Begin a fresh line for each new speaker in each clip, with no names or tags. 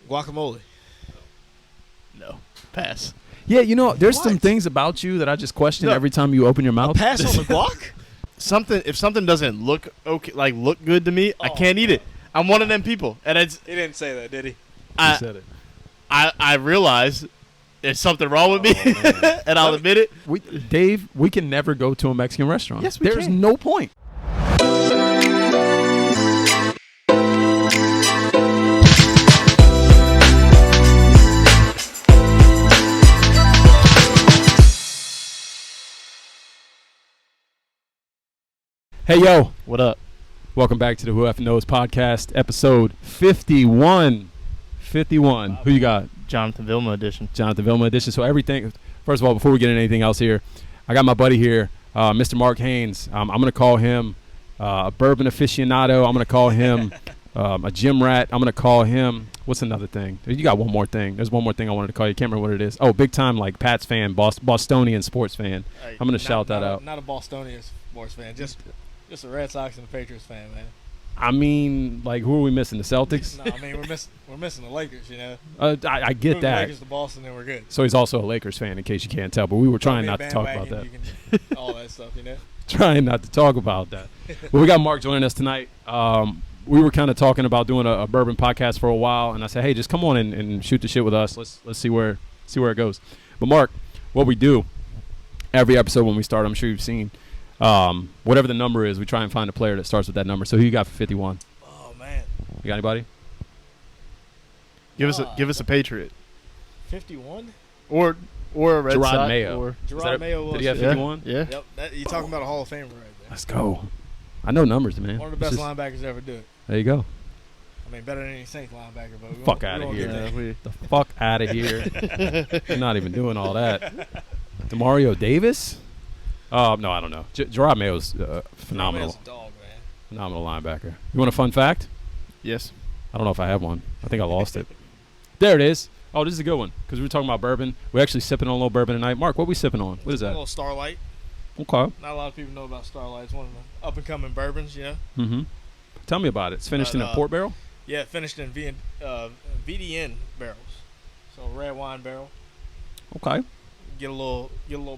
Guacamole. No. Pass.
Yeah, you know, there's
What?
some things about you that I just question every time you open your mouth.
Pass on the guac?
If something doesn't look okay, like look good to me, I can't eat it. I'm one of them people, and
He didn't say that, did he?
You said it.
I realize there's something wrong with me, and I'll admit it.
Dave, we can never go to a Mexican restaurant.
Yes, we
There's
can.
no point. Hey, yo.
What up?
Welcome back to the Who F'n Kneauxs podcast, episode 51. 51. Who you got?
Jonathan Vilma edition.
Jonathan Vilma edition. So everything, first of all, before we get into anything else here, I got my buddy here, Mr. Mark Haynes. I'm going to call him a bourbon aficionado. I'm going to call him a gym rat. I'm going to call him, what's another thing? You got one more thing. There's one more thing I wanted to call you. Can't remember what it is. Oh, big time like Pats fan, Bostonian sports fan.
Hey,
I'm going to shout that out.
Not a Bostonian sports fan, just a Red Sox and a Patriots fan, man.
I mean, like, who are we missing? The Celtics?
No, I mean we're missing the Lakers, you know.
I get
Move
that.
The Lakers to Boston, then we're good.
So he's also a Lakers fan, in case you can't tell. But we were trying not to talk about that.
All that stuff, you know.
Trying not to talk about that. But we got Mark joining us tonight. We were kind of talking about doing a bourbon podcast for a while, and I said, hey, just come on and shoot the shit with us. Let's see where it goes. But Mark, what we do every episode when we start, I'm sure you've seen, whatever the number is, we try and find a player that starts with that number. So who you got for 51?
Oh man.
You got anybody?
Give us a Patriot
51.
or a Red
Gerard
Sox.
Mayo.
Or
Gerard Mayo was.
Did he have
51?
51?
yeah.
Yep. You're talking about a Hall of Famer right there.
Let's go. I know numbers, man.
One of the best linebackers to ever do it.
There you go.
I mean, better than any Saints linebacker, but we
Fuck
won't
outta
get
here.
there.
The fuck out of here. You're not even doing all that. DeMario Davis? No, I don't know. Gerard Mayo's phenomenal.
Mayo's a dog, man.
Phenomenal linebacker. You want a fun fact?
Yes.
I don't know if I have one. I think I lost it. There it is. Oh, this is a good one because we were talking about bourbon. We're actually sipping on a little bourbon tonight. Mark, what are we sipping on? What is
A
that?
little Starlight.
Okay.
Not a lot of people know about Starlight. It's one of the up-and-coming bourbons, you know.
Mm-hmm. Tell me about it. It's finished in a port barrel?
Yeah, finished in VDN barrels. So red wine barrel.
Okay.
Get a little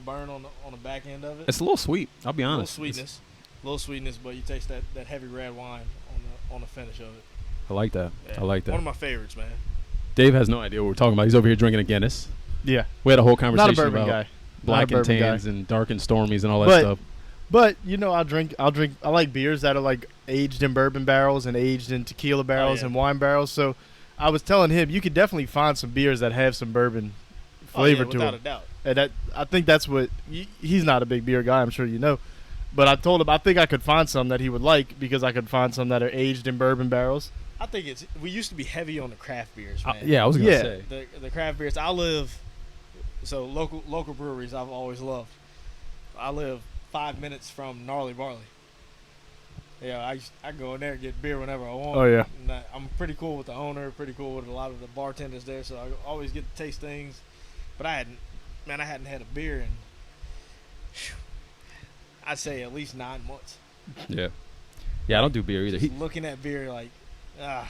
burn on the back end of it.
It's a little sweet. I'll be honest.
A little sweetness, but you taste that heavy red wine on the finish of it.
I like that.
Yeah.
I like that.
One of my favorites, man.
Dave has no idea what we're talking about. He's over here drinking a Guinness.
Yeah.
We had a whole conversation
Not a bourbon
about
guy.
black
Not a
and
bourbon
tans
guy.
and dark and stormies and all that stuff.
But you know, I like beers that are like aged in bourbon barrels and aged in tequila barrels and wine barrels. So I was telling him you could definitely find some beers that have some bourbon flavor to
without
them.
a doubt.
And I think that's what he's not a big beer guy. I'm sure you know. But I told him I think I could find some that he would like because I could find some that are aged in bourbon barrels.
I think we used to be heavy on the craft beers, man.
Yeah, I was going to say.
The craft beers. So local breweries I've always loved. I live 5 minutes from Gnarly Barley. Yeah, I go in there and get beer whenever I want.
Oh, yeah.
And I'm pretty cool with the owner, pretty cool with a lot of the bartenders there, so I always get to taste things. But I hadn't had a beer in, I'd say at least 9 months.
Yeah. Yeah, I don't do beer either.
Just looking at beer like, I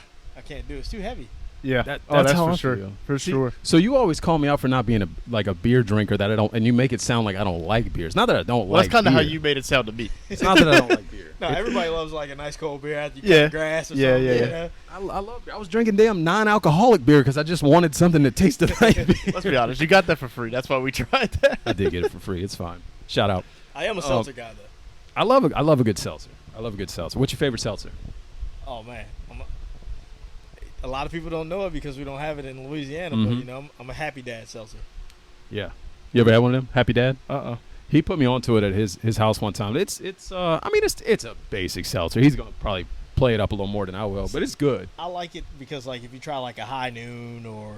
can't do it. It's too heavy.
Yeah,
that's how
for
I
sure.
feel.
For sure.
So you always call me out for not being a beer drinker that I don't, and you make it sound like I don't like beers. Not that I don't like.
That's kind of
beer.
how you made it sound to me.
It's not that I don't like beer.
No, everybody loves like a nice cold beer after you cut the grass or something.
Yeah.
You know?
I love beer. I was drinking damn non-alcoholic beer because I just wanted something that tasted like beer.
Let's be honest. You got that for free. That's why we tried that.
I did get it for free. It's fine. Shout out.
I am a seltzer guy though.
I love a good seltzer. What's your favorite seltzer?
Oh man, a lot of people don't know it because we don't have it in Louisiana.
Mm-hmm.
But you know, I'm a Happy Dad seltzer.
Yeah. You ever had one of them? Happy Dad? He put me onto it at his house one time. It's a basic seltzer. He's gonna probably play it up a little more than I will, but it's good.
I like it because like if you try like a High Noon or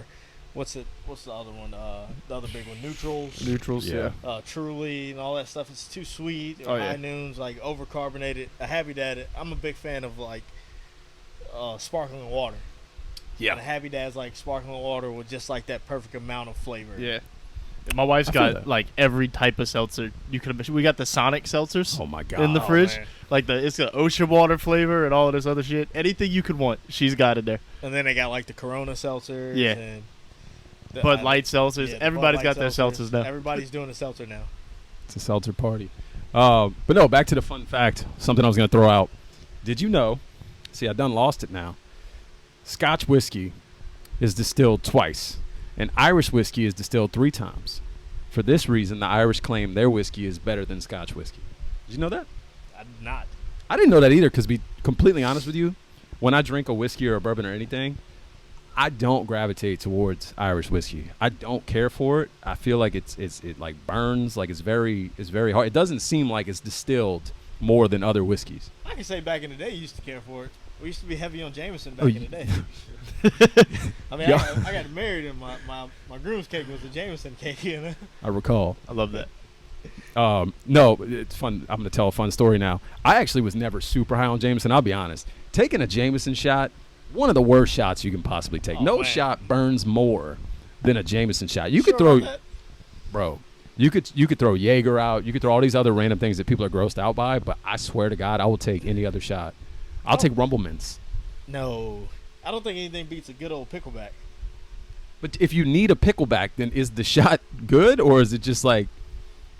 what's the other one? The other big one, Neutrals.
Yeah.
Truly and all that stuff. It's too sweet.
Oh, yeah.
High Noons like overcarbonated. A Happy Dad. I'm a big fan of like sparkling water.
Yeah.
And a Happy Dad's like sparkling water with just like that perfect amount of flavor.
Yeah. My wife's
I feel
got
that.
like every type of seltzer you could imagine. We got the Sonic seltzers.
Oh my god.
In the fridge.
Man.
Like it's an ocean water flavor and all of this other shit. Anything you could want, she's got it there.
And then they got like the Corona seltzers.
Yeah.
And
Bud Light seltzers.
yeah,
Everybody's
Bud
got
Light
their seltzers now.
Everybody's doing a seltzer now.
It's a seltzer party. But no, back to the fun fact. Something I was going to throw out. Did you know? See, I done lost it now. Scotch whiskey is distilled twice, and Irish whiskey is distilled 3 times. For this reason, the Irish claim their whiskey is better than Scotch whiskey. Did you know that?
I did not.
I didn't know that either, because to be completely honest with you, when I drink a whiskey or a bourbon or anything, I don't gravitate towards Irish whiskey. I don't care for it. I feel like it like burns, like it's very hard. It doesn't seem like it's distilled more than other whiskeys.
I can say back in the day, you used to care for it. We used to be heavy on Jameson back in the day. I mean, I got married and my groom's cake was a Jameson cake. You know?
I recall.
I love that.
No, it's fun. I'm going to tell a fun story now. I actually was never super high on Jameson. I'll be honest. Taking a Jameson shot, one of the worst shots you can possibly take.
Oh,
no
man.
shot burns more than a Jameson shot. You could
Sure
throw,
about that?
bro. You could throw Jaeger out. You could throw all these other random things that people are grossed out by. But I swear to God, I will take any other shot. I'll take Rumble Mints.
No, I don't think anything beats a good old pickleback.
But if you need a pickleback, then is the shot good, or is it just like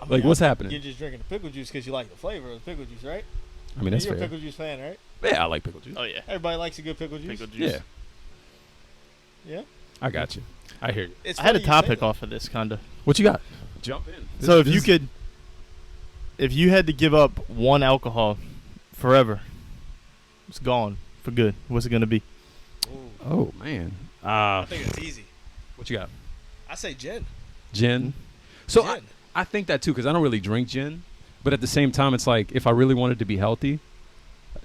what's happening?
You're just drinking the pickle juice because you like the flavor of the pickle juice, right?
I mean, that's
You're
fair.
a pickle juice fan, right?
Yeah, I like pickle juice.
Oh yeah.
Everybody likes a good pickle juice.
Pickle juice.
Yeah,
Yeah.
I got you. I hear you.
It's
I had a
funny you say
topic
that.
off of this kinda.
What you got? Jump in.
So if you had to give up one alcohol forever, it's gone for good. What's it gonna be?
Ooh,
Oh man.
I think it's easy.
What you got?
I say gin.
Gin. So
Gin.
I think that too, because I don't really drink gin, but at the same time, it's like if I really wanted to be healthy,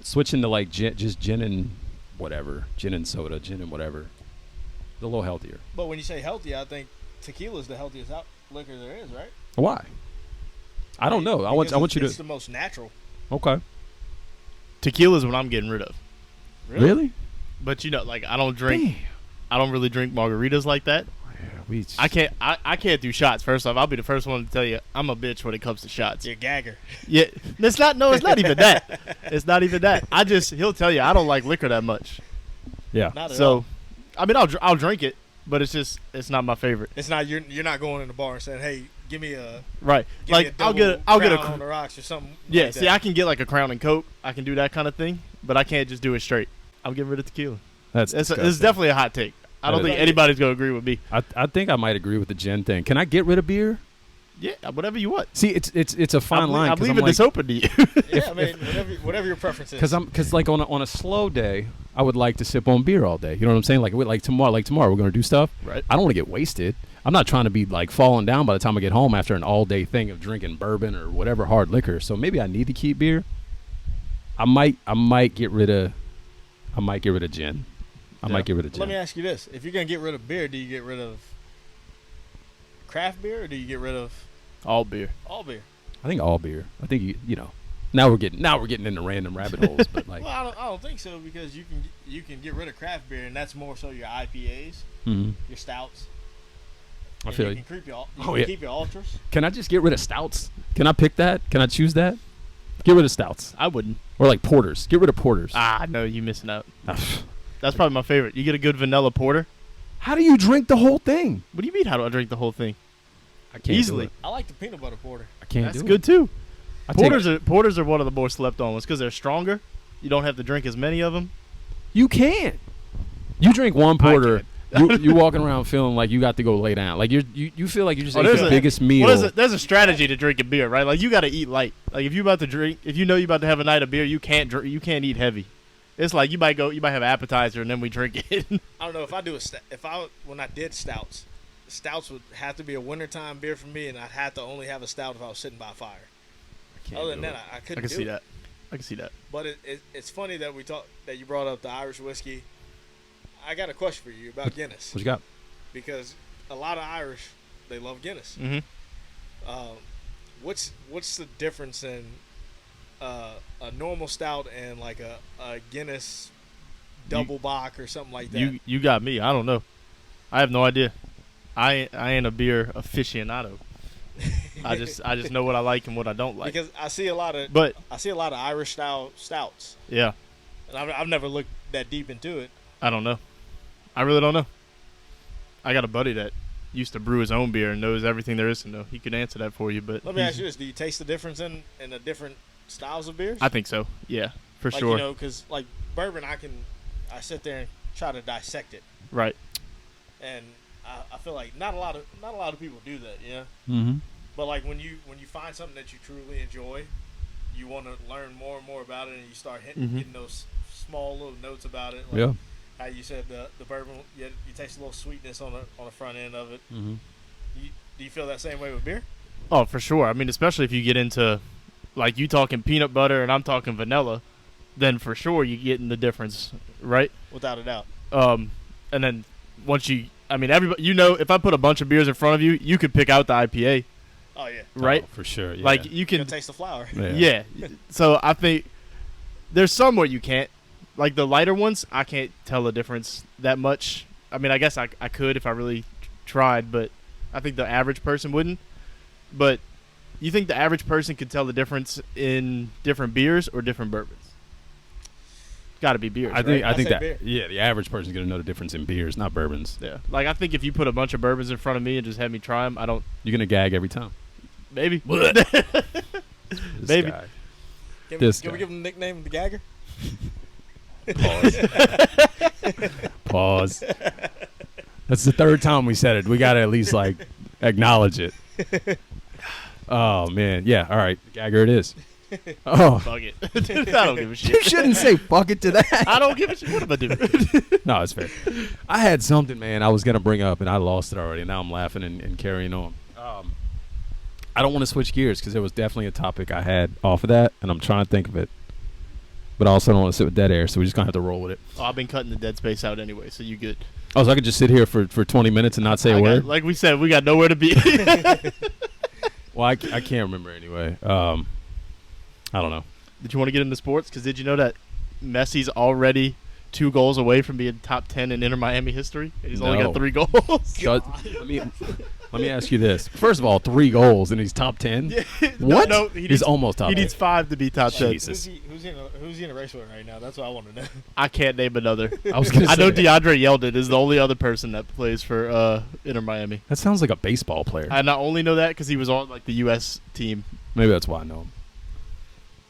switching to like just gin and whatever, gin and soda, gin and whatever, a little healthier.
But when you say healthy, I think tequila is the healthiest liquor there is, right?
Why? I don't know. I want you
It's
to.
the most natural.
Okay.
Tequila's what I'm getting rid of.
Really?
But like I don't drink. I don't really drink margaritas like that.
Yeah,
I can't do shots. First off, I'll be the first one to tell you I'm a bitch when it comes to shots.
You're a gagger.
Yeah, it's not even that. It's not even that. He'll tell you I don't like liquor that much.
Yeah.
Not at
So,
all.
I mean, I'll drink it, but it's not my favorite.
It's not you're not going in the bar and saying, "Hey, give me a
Right.
give me
Like
a
I'll get
double
a
Crown on the rocks or something."
yeah.
like
See,
that.
I can get like a Crown and Coke. I can do that kind of thing, but I can't just do it straight. I'm getting rid of tequila.
That's
It's
disgusting.
definitely a hot take. I don't
That
think
is.
anybody's gonna agree with me.
I think I might agree with the gin thing. Can I get rid of beer?
Yeah, whatever you want.
See, it's a fine line.
I'm
'cause
leaving
like,
this open to you.
yeah, I mean, whatever your preference is.
Because like on a slow day, I would like to sip on beer all day. You know what I'm saying? Like tomorrow we're gonna do stuff.
Right.
I don't want to get wasted. I'm not trying to be like falling down by the time I get home after an all day thing of drinking bourbon or whatever hard liquor. So maybe I need to keep beer. I might get rid of gin. I might get rid of gin.
Let me ask you this: if you're gonna get rid of beer, do you get rid of craft beer or do you get rid of
All beer.
all beer?
I think all beer. I think you know. Now we're getting into random rabbit holes, but like.
Well, I don't think so because you can get rid of craft beer and that's more so your IPAs,
Mhm.
your stouts.
I
and
feel
you
you.
can
Oh, yeah.
keep your ultras.
Can I just get rid of stouts? Can I pick that? Can I choose that? Get rid of stouts
I wouldn't.
or like porters. Get rid of porters.
No, you missing out. That's probably my favorite. You get a good vanilla porter.
How do you drink the whole thing?
What do you mean? How do I drink the whole thing?
I can't
Easily.
Do it.
I like the peanut butter porter.
I can't
That's
do
good
it.
too.
I take-
Porters are one of the more slept on ones because they're stronger. You don't have to drink as many of them.
You can't. You drink one porter. You walking around feeling like you got to go lay down. Like you feel like you just ate
there's
the
a-
biggest meal.
There's a strategy to drinking beer, right? Like you got to eat light. Like if you about to drink, if you know you about to have a night of beer, you can't drink. You can't eat heavy. It's like you might have an appetizer and then we drink it.
I don't know if I do when I did stouts would have to be a wintertime beer for me, and I'd have to only have a stout if I was sitting by a fire. Other than that, I couldn't.
I can
do
see
it.
that. I can see that.
But it's funny that you brought up the Irish whiskey. I got a question for you about Guinness
What you got?
because a lot of Irish they love Guinness.
Mm-hmm.
What's the difference in a normal stout and like a Guinness double bock or something like that?
You got me. I don't know. I have no idea. I ain't a beer aficionado. I just know what I like and what I don't like.
Because I see a lot of Irish style stouts.
Yeah.
And I've never looked that deep into it.
I don't know. I really don't know. I got a buddy that used to brew his own beer and knows everything there is to know. He could answer that for you, but
let me ask you this: do you taste the difference in the different styles of beers?
I think so. Yeah, for
like,
sure.
You know, because like bourbon, I sit there and try to dissect it.
Right.
And I feel like not a lot of people do that. Yeah.
Mm-hmm.
But like when you find something that you truly enjoy, you want to learn more and more about it, and you start getting those small little notes about it. Like
Yeah.
How you said the bourbon, you taste a little sweetness on the front end of it.
Mm-hmm.
Do you feel that same way with beer?
Oh, for sure. I mean, especially if you get into, like, you talking peanut butter and I'm talking vanilla, then for sure you getting the difference, right?
Without a doubt.
And then once everybody, if I put a bunch of beers in front of you, you could pick out the IPA.
Oh yeah.
Right?
Oh, for sure. Yeah.
Like you can
taste the flower.
Yeah. So I think there's some where you can't. Like the lighter ones, I can't tell the difference that much. I mean, I guess I could if I really tried, but I think the average person wouldn't. But you think the average person could tell the difference in different beers or different bourbons? Got to be beers.
I think that
beer.
Yeah, the average person's gonna know the difference in beers, not bourbons.
Yeah. Like I think if you put a bunch of bourbons in front of me and just had me try them,
You're gonna gag every time.
Maybe.
This
Maybe.
guy.
Can we give him the nickname the Gagger?
Pause. That's the third time we said it. We gotta at least like acknowledge it. Oh man, yeah. All right, Gagger, it is. Oh,
Fuck it. I don't give a shit.
you shouldn't say fuck it to that.
I don't give a shit. What am I doing?
No, it's fair. I had something, man, I was gonna bring up and I lost it already. Now I'm laughing and carrying on. I don't want to switch gears because there was definitely a topic I had off of that, and I'm trying to think of it. But I also don't want to sit with dead air, so we're just going to have to roll with it.
Oh, I've been cutting the dead space out anyway, so you good.
Oh, so I could just sit here for 20 minutes and not say a word?
Like we said, we got nowhere to be.
Well, I can't remember anyway. I don't know.
Did you want to get into sports? Because did you know that Messi's already 2 goals away from being top 10 in Inter Miami history? And he's only got 3 goals.
Let me ask you this. First of all, 3 goals and he's top 10?
Yeah.
What?
No,
he's almost top 10.
He needs 5 to be top 10.
Jesus.
Who's he in a race with right now? That's what I want to know.
I can't name another.
I was gonna
I know
say.
DeAndre Yeldon is the only other person that plays for Inter Miami.
That sounds like a baseball player.
I not only know that because he was on like the U.S. team.
Maybe that's why I know him.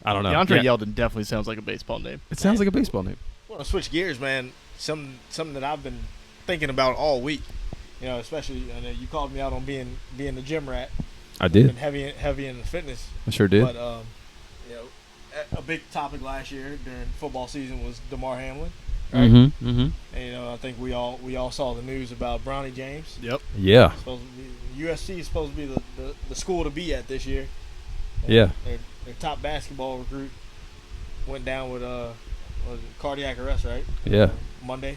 I don't know.
DeAndre
Yeah.
Yeldon definitely sounds like a baseball name.
It sounds like a baseball name.
I want to switch gears, man. Something that I've been thinking about all week. You know, especially you called me out on being the gym rat.
I did.
Been heavy in the fitness.
I sure did.
But you know, a big topic last year during football season was DeMar Hamlin. Right?
Mm-hmm. Mm-hmm.
And you know, I think we all saw the news about Bronny James.
Yep.
Yeah.
USC is supposed to be the school to be at this year. And
Yeah.
Their top basketball recruit went down with cardiac arrest, right?
Yeah.
Monday.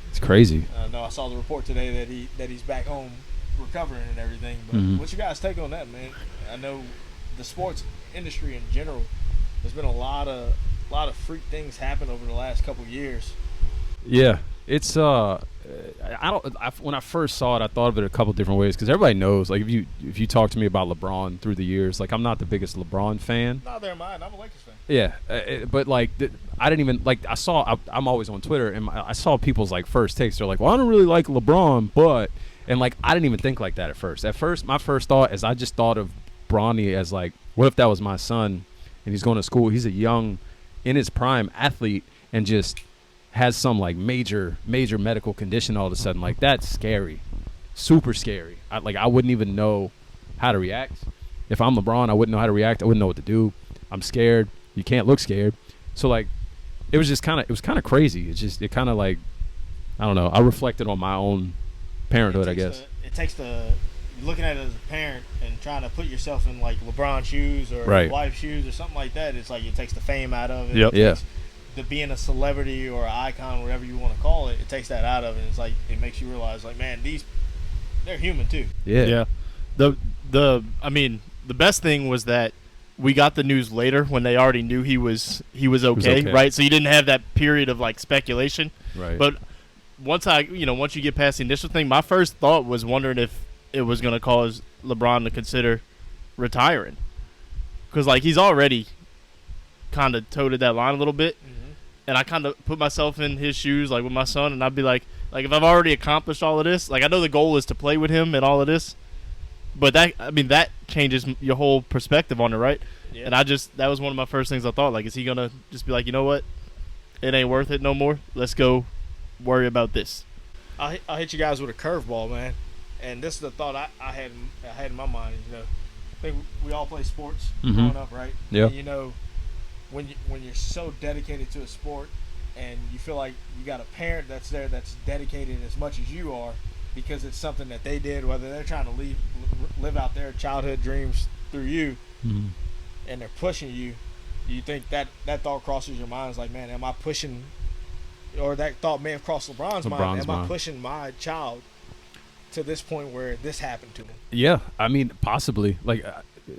It's crazy.
No, I saw the report today that he's back home recovering and everything. But what's your guys' take on that, man? I know the sports industry in general, there's been a lot of freak things happen over the last couple years.
Yeah. It's when I first saw it, I thought of it a couple different ways because everybody knows. Like if you talk to me about LeBron through the years, like I'm not the biggest LeBron fan.
Neither am I. I'm a Lakers fan.
Yeah, but like I didn't even like. I'm always on Twitter, and I saw people's like first takes. They're like, "Well, I don't really like LeBron," but and like I didn't even think like that at first. At first, my first thought is I just thought of Bronny as like, what if that was my son, and he's going to school. He's a young, in his prime athlete, and just has some like major medical condition all of a sudden. Like that's scary, super scary. I wouldn't even know how to react. If I'm LeBron, I wouldn't know how to react. I wouldn't know what to do. I'm scared. You can't look scared. So like, it was kind of crazy. It kind of like, I don't know. I reflected on my own parenthood, I guess.
Looking at it as a parent and trying to put yourself in like LeBron's shoes or
Right.
wife's shoes or something like that. It's like it takes the fame out of it.
Yep.
It
Yeah.
takes the being a celebrity or an icon, whatever you want to call it. It takes that out of it. It's like it makes you realize, like, man, they're human too.
Yeah.
The best thing was that we got the news later when they already knew he was okay, right? So you didn't have that period of like speculation.
Right.
But once you get past the initial thing, my first thought was wondering if it was going to cause LeBron to consider retiring. Because, like, he's already kind of toted that line a little bit.
Mm-hmm.
And I kind of put myself in his shoes, like, with my son. And I'd be like, if I've already accomplished all of this, like, I know the goal is to play with him and all of this. But that changes your whole perspective on it, right?
Yeah.
And that was one of my first things I thought. Like, is he going to just be like, you know what? It ain't worth it no more. Let's go worry about this.
I'll hit you guys with a curveball, man. And this is the thought I had in my mind. You know, I think we all play sports growing up, right?
Yeah.
And, you know, when you're so dedicated to a sport and you feel like you got a parent that's there that's dedicated as much as you are because it's something that they did, whether they're trying to live out their childhood dreams through you, and they're pushing you, you think that thought crosses your mind. It's like, man, am I pushing, or that thought may have crossed LeBron's mind, am I pushing my child to this point where this happened to him?
Yeah, I mean, possibly. Like,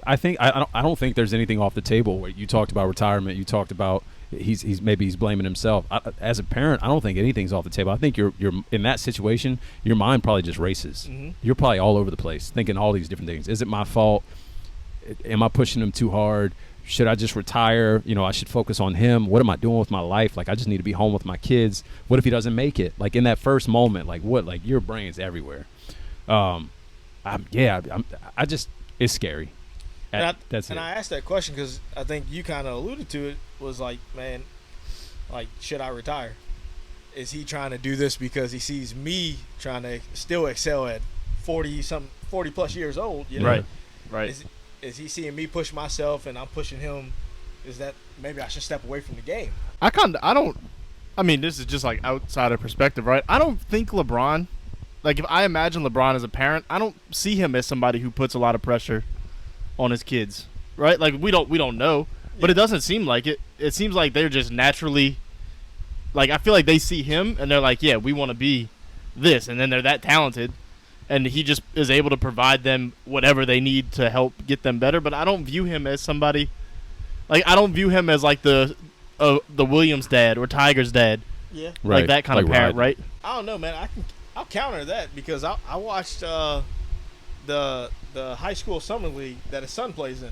I think I don't think there's anything off the table. Where you talked about retirement, you talked about he's blaming himself. As a parent, I don't think anything's off the table. I think you're in that situation, your mind probably just races.
Mm-hmm.
You're probably all over the place, thinking all these different things. Is it my fault? Am I pushing him too hard? Should I just retire? You know, I should focus on him. What am I doing with my life? Like, I just need to be home with my kids. What if he doesn't make it? Like, in that first moment, like, what? Like, your brain's everywhere. It's scary. That's it.
And I asked that question because I think you kind of alluded to it. Was like, man, like, should I retire? Is he trying to do this because he sees me trying to still excel at 40 plus years old? You know?
Right.
Is he seeing me push myself and I'm pushing him? Is that maybe I should step away from the game?
I mean, this is just like outside of perspective, right? I don't think LeBron, like, if I imagine LeBron as a parent, I don't see him as somebody who puts a lot of pressure on his kids, right? Like, we don't know, but it doesn't seem like it. It seems like they're just naturally, like, I feel like they see him and they're like, yeah, we want to be this, and then they're that talented, and he just is able to provide them whatever they need to help get them better. But I don't view him as somebody, like, I don't view him as like the Williams dad or Tiger's dad,
yeah,
like that kind of parent, right?
I don't know, man. I'll counter that because I watched the high school summer league that his son plays in,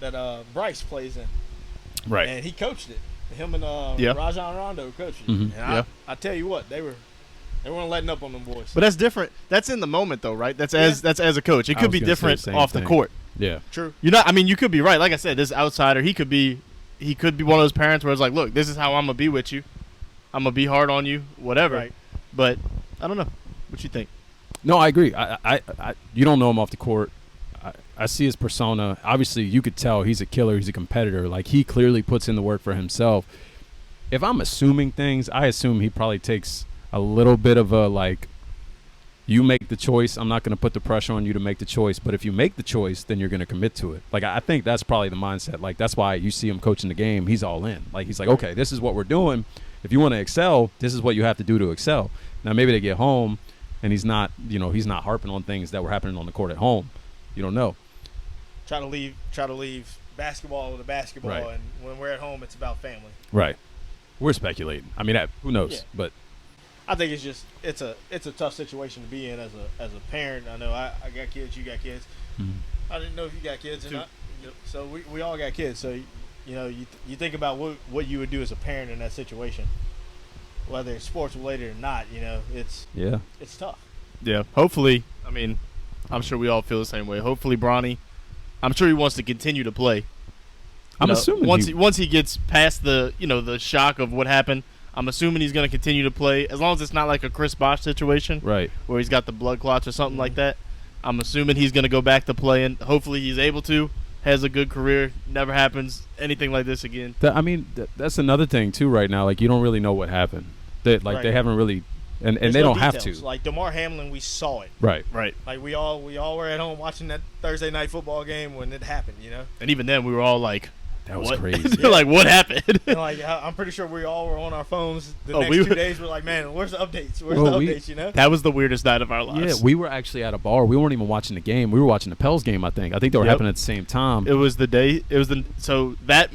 that Bryce plays in,
right,
and he coached it. Him and Rajon Rondo coached it,
Mm-hmm.
and I tell you what, they weren't letting up on them boys.
But that's different. That's in the moment, though, right? That's as a coach. It could be different off the court.
Yeah,
true.
You could be right. Like I said, this outsider, he could be one of those parents where it's like, look, this is how I'm gonna be with you. I'm gonna be hard on you, whatever.
Right.
But I don't know. What you think?
No, I agree. I you don't know him off the court. I see his persona. Obviously, you could tell he's a killer. He's a competitor. Like, he clearly puts in the work for himself. If I'm assuming things, I assume he probably takes a little bit of a, like, you make the choice. I'm not going to put the pressure on you to make the choice. But if you make the choice, then you're going to commit to it. Like, I think that's probably the mindset. Like, that's why you see him coaching the game. He's all in. Like, he's like, okay, this is what we're doing. If you want to excel, this is what you have to do to excel. Now, maybe they get home and he's not harping on things that were happening on the court at home. You don't know.
Try to leave basketball to basketball,
right.
And when we're at home, it's about family.
Right. We're speculating. I mean, who knows? Yeah. But
I think it's a tough situation to be in as a parent. I know I got kids, you got kids.
Mm-hmm.
I didn't know if you got kids or not. So we all got kids. So you think about what you would do as a parent in that situation, whether it's sports related or not. It's tough.
Yeah. Hopefully, I mean, I'm sure we all feel the same way. Hopefully, Bronny, I'm sure he wants to continue to play.
I'm assuming
once he gets past the shock of what happened, I'm assuming he's going to continue to play as long as it's not like a Chris Bosh situation,
right?
Where he's got the blood clots or something like that. I'm assuming he's going to go back to playing. Hopefully, he's able to. Has a good career. Never happens anything like this again.
That's another thing too. Right now, like, you don't really know what happened. They haven't really. And they don't have to.
Like DeMar Hamlin, we saw it.
Right.
Like we all were at home watching that Thursday night football game when it happened,
And even then, we were all like,
"That was
what?
crazy."
Like, what happened?
And like, I'm pretty sure we all were on our phones the next 2 days. We're like, man, where's the updates?
That was the weirdest night of our lives.
Yeah, we were actually at a bar. We weren't even watching the game. We were watching the Pels game. I think they were happening at the same time.
It was the day. So that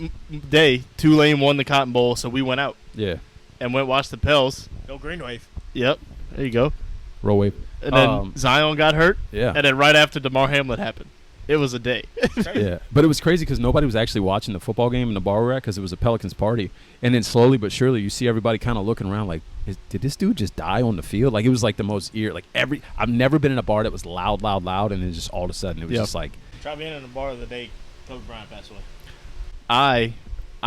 day, Tulane won the Cotton Bowl, so we went out.
Yeah.
And went watch the Pels.
Go Green Wave.
Yep. There you go.
Roll wave.
And then Zion got hurt.
Yeah.
And then right after DeMar Hamlin happened. It was a day.
Yeah, but it was crazy because nobody was actually watching the football game in the bar we're at because it was a Pelicans party. And then slowly but surely, you see everybody kind of looking around like, did this dude just die on the field? Like, it was like the most I've never been in a bar that was loud, and then just all of a sudden it was just like.
Try being in a bar the day Kobe Bryant passed away.
I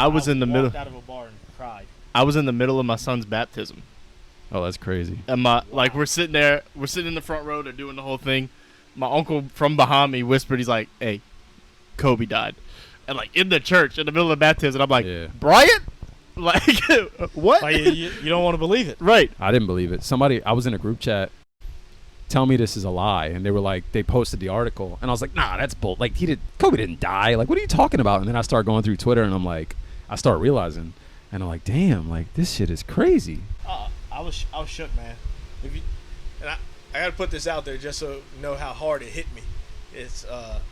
was in the middle.
Out of a bar and cried.
I was in the middle of my son's baptism.
Oh, that's crazy.
And we're sitting in the front row, they're doing the whole thing. My uncle from behind me whispered, he's like, "Hey, Kobe died." And like in the church, in the middle of the baptism, I'm like, "Bryant?" Like, what?
Like, you don't want to believe it.
Right.
I didn't believe it. I was in a group chat, tell me this is a lie. And they were like, they posted the article. And I was like, nah, that's bull. Like, Kobe didn't die. Like, what are you talking about? And then I started going through Twitter and I'm like, I start realizing. And I'm like, damn, like, this shit is crazy.
I was shook, man. I got to put this out there just so you know how hard it hit me. It's if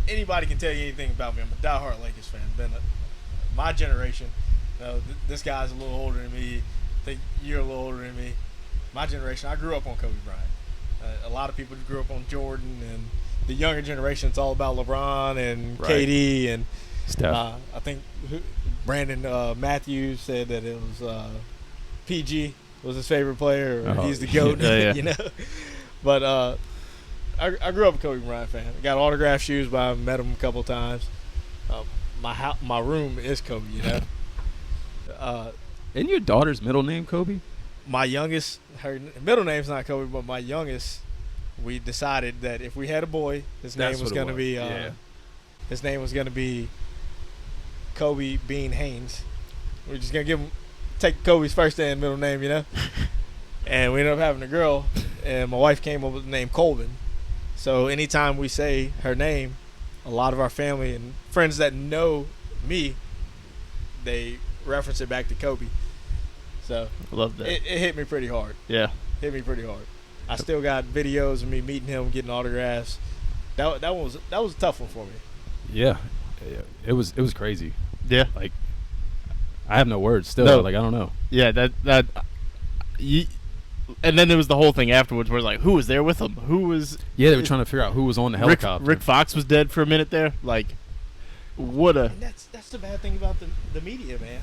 anybody can tell you anything about me, I'm a diehard Lakers fan. My generation. This guy's a little older than me. I think you're a little older than me. My generation, I grew up on Kobe Bryant. A lot of people grew up on Jordan, and the younger generation, it's all about LeBron and KD and
Steph.
I think Brandon Matthews said that it was PG was his favorite player. Or he's the GOAT, you know. But I grew up a Kobe Bryant fan. I got autographed shoes by him, met him a couple times. My room is Kobe, you know.
Isn't your daughter's middle name Kobe?
My youngest, her middle name's not Kobe, but my youngest, we decided that if we had a boy, his name was going to be Kobe Bean Haynes. We're just going to take Kobe's first and middle name, you know. And we ended up having a girl, and my wife came up with the name Colvin. So anytime we say her name, a lot of our family and friends that know me, they reference it back to Kobe. So
I love that.
It hit me pretty hard.
Yeah.
Hit me pretty hard. I still got videos of me meeting him, getting autographs. That was a tough one for me.
Yeah. It was crazy.
Yeah.
Like, I have no words still.
No.
Like, I don't know.
Yeah, and then there was the whole thing afterwards where it's like, who was there with him? Who was...
Yeah, they were trying to figure out who was on the helicopter.
Rick Fox was dead for a minute there. Like, what a...
And that's the bad thing about the media, man.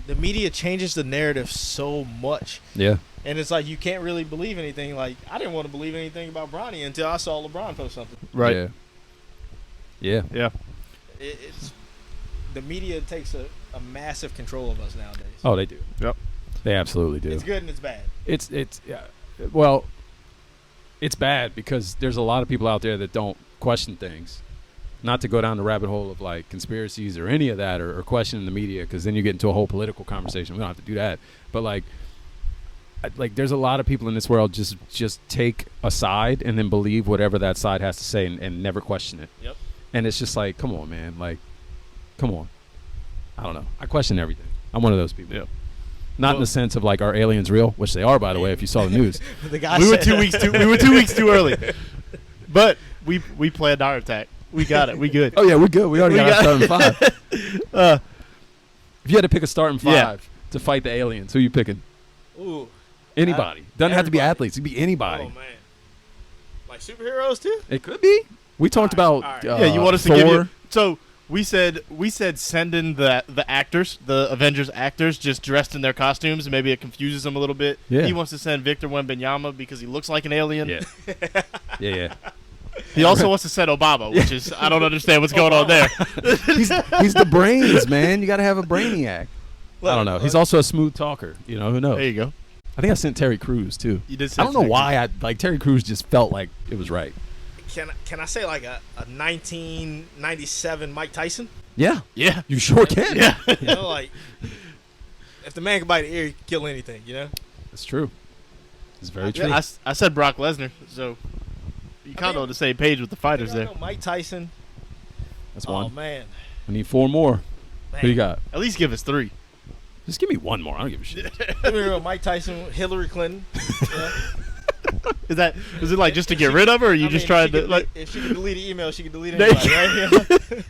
The media changes the narrative so much.
Yeah.
And it's like you can't really believe anything. Like, I didn't want to believe anything about Bronny until I saw LeBron post something.
Right.
Yeah.
It's the media takes a massive control of us nowadays.
Oh, they do.
Yep.
They absolutely do.
It's good and it's bad.
Well, it's bad because there's a lot of people out there that don't question things. Not to go down the rabbit hole of like conspiracies or any of that or questioning the media, because then you get into a whole political conversation. We don't have to do that. But like there's a lot of people in this world just take a side and then believe whatever that side has to say and never question it.
Yep.
And it's just like, come on, man. Like, come on. I don't know. I question everything. I'm one of those people.
Yeah.
Not in the sense of like, are aliens real? Which they are, by the way, if you saw the news.
We were 2 weeks too early. But we planned our attack. We got it. We good.
Oh yeah, we're good. We already got our starting five. If you had to pick a starting five to fight the aliens, who are you picking?
Ooh.
Anybody. Doesn't have to be athletes. It could be anybody.
Oh man. Like superheroes too?
It could be. We talked about
yeah, you want us to
Thor.
give you... So we said send in the actors, the Avengers actors, just dressed in their costumes, and maybe it confuses them a little bit.
Yeah.
He wants to send Victor Wembanyama because he looks like an alien.
Yeah. Yeah.
He also wants to send Obama, which is I don't understand what's going on there.
He's the brains, man. You got to have a brainiac. I don't know. He's also a smooth talker. You know, who knows?
There you go.
I think I sent Terry Crews too.
You did.
I don't know why Terry Crews just felt like it was right.
Can I say like a 1997 Mike Tyson?
Yeah.
Yeah.
You sure can.
Yeah.
You know, like if the man can bite the ear, he can kill anything. You know.
That's true. It's very true.
I said Brock Lesnar, so you kind of on the same page with the fighters there.
Mike Tyson.
That's one.
Oh man.
I need four more.
Man.
Who you got?
At least give us 3.
Just give me one more. I don't give a shit.
Give me real Mike Tyson, Hillary Clinton. Yeah.
Is it like just to get rid of her, or you just trying to like?
If she can delete an email, she can delete anybody, right?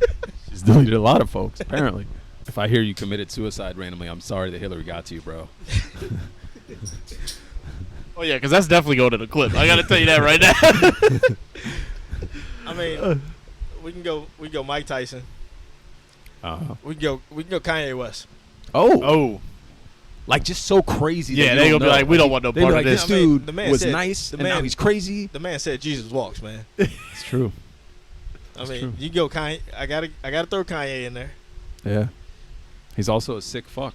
She's deleted a lot of folks, apparently. If I hear you committed suicide randomly, I'm sorry that Hillary got to you, bro.
Oh yeah, because that's definitely going to the clip. I got to tell you that right now.
I mean, we can go Mike Tyson. We can go Kanye West.
Oh. Like just so crazy.
Yeah, they gonna be like, we don't want no part of this.
This dude was nice, and now he's crazy.
The man said Jesus walks, man.
It's true.
I mean, you go Kanye. I gotta throw Kanye in there.
Yeah. He's also a sick fuck.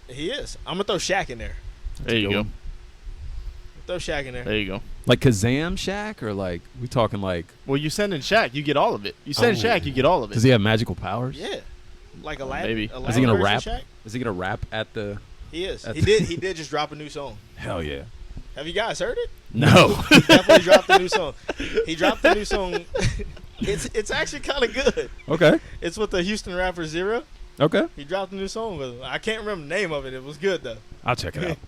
He is. I'm gonna throw Shaq in there.
There you go.
Throw Shaq in there.
There you go.
Like Kazam Shaq, or like we talking like?
Well, you send in Shaq, you get all of it. You send Shaq, you get all of it.
Does he have magical powers?
Yeah. Like a
maybe.
Is he gonna rap? Is he gonna rap at the?
He is. He did just drop a new song.
Hell yeah.
Have you guys heard it?
No.
He definitely dropped a new song. He dropped a new song. It's actually kind of good.
Okay.
It's with the Houston rapper Zero.
Okay.
He dropped a new song with him. I can't remember the name of it. It was good though.
I'll check it out.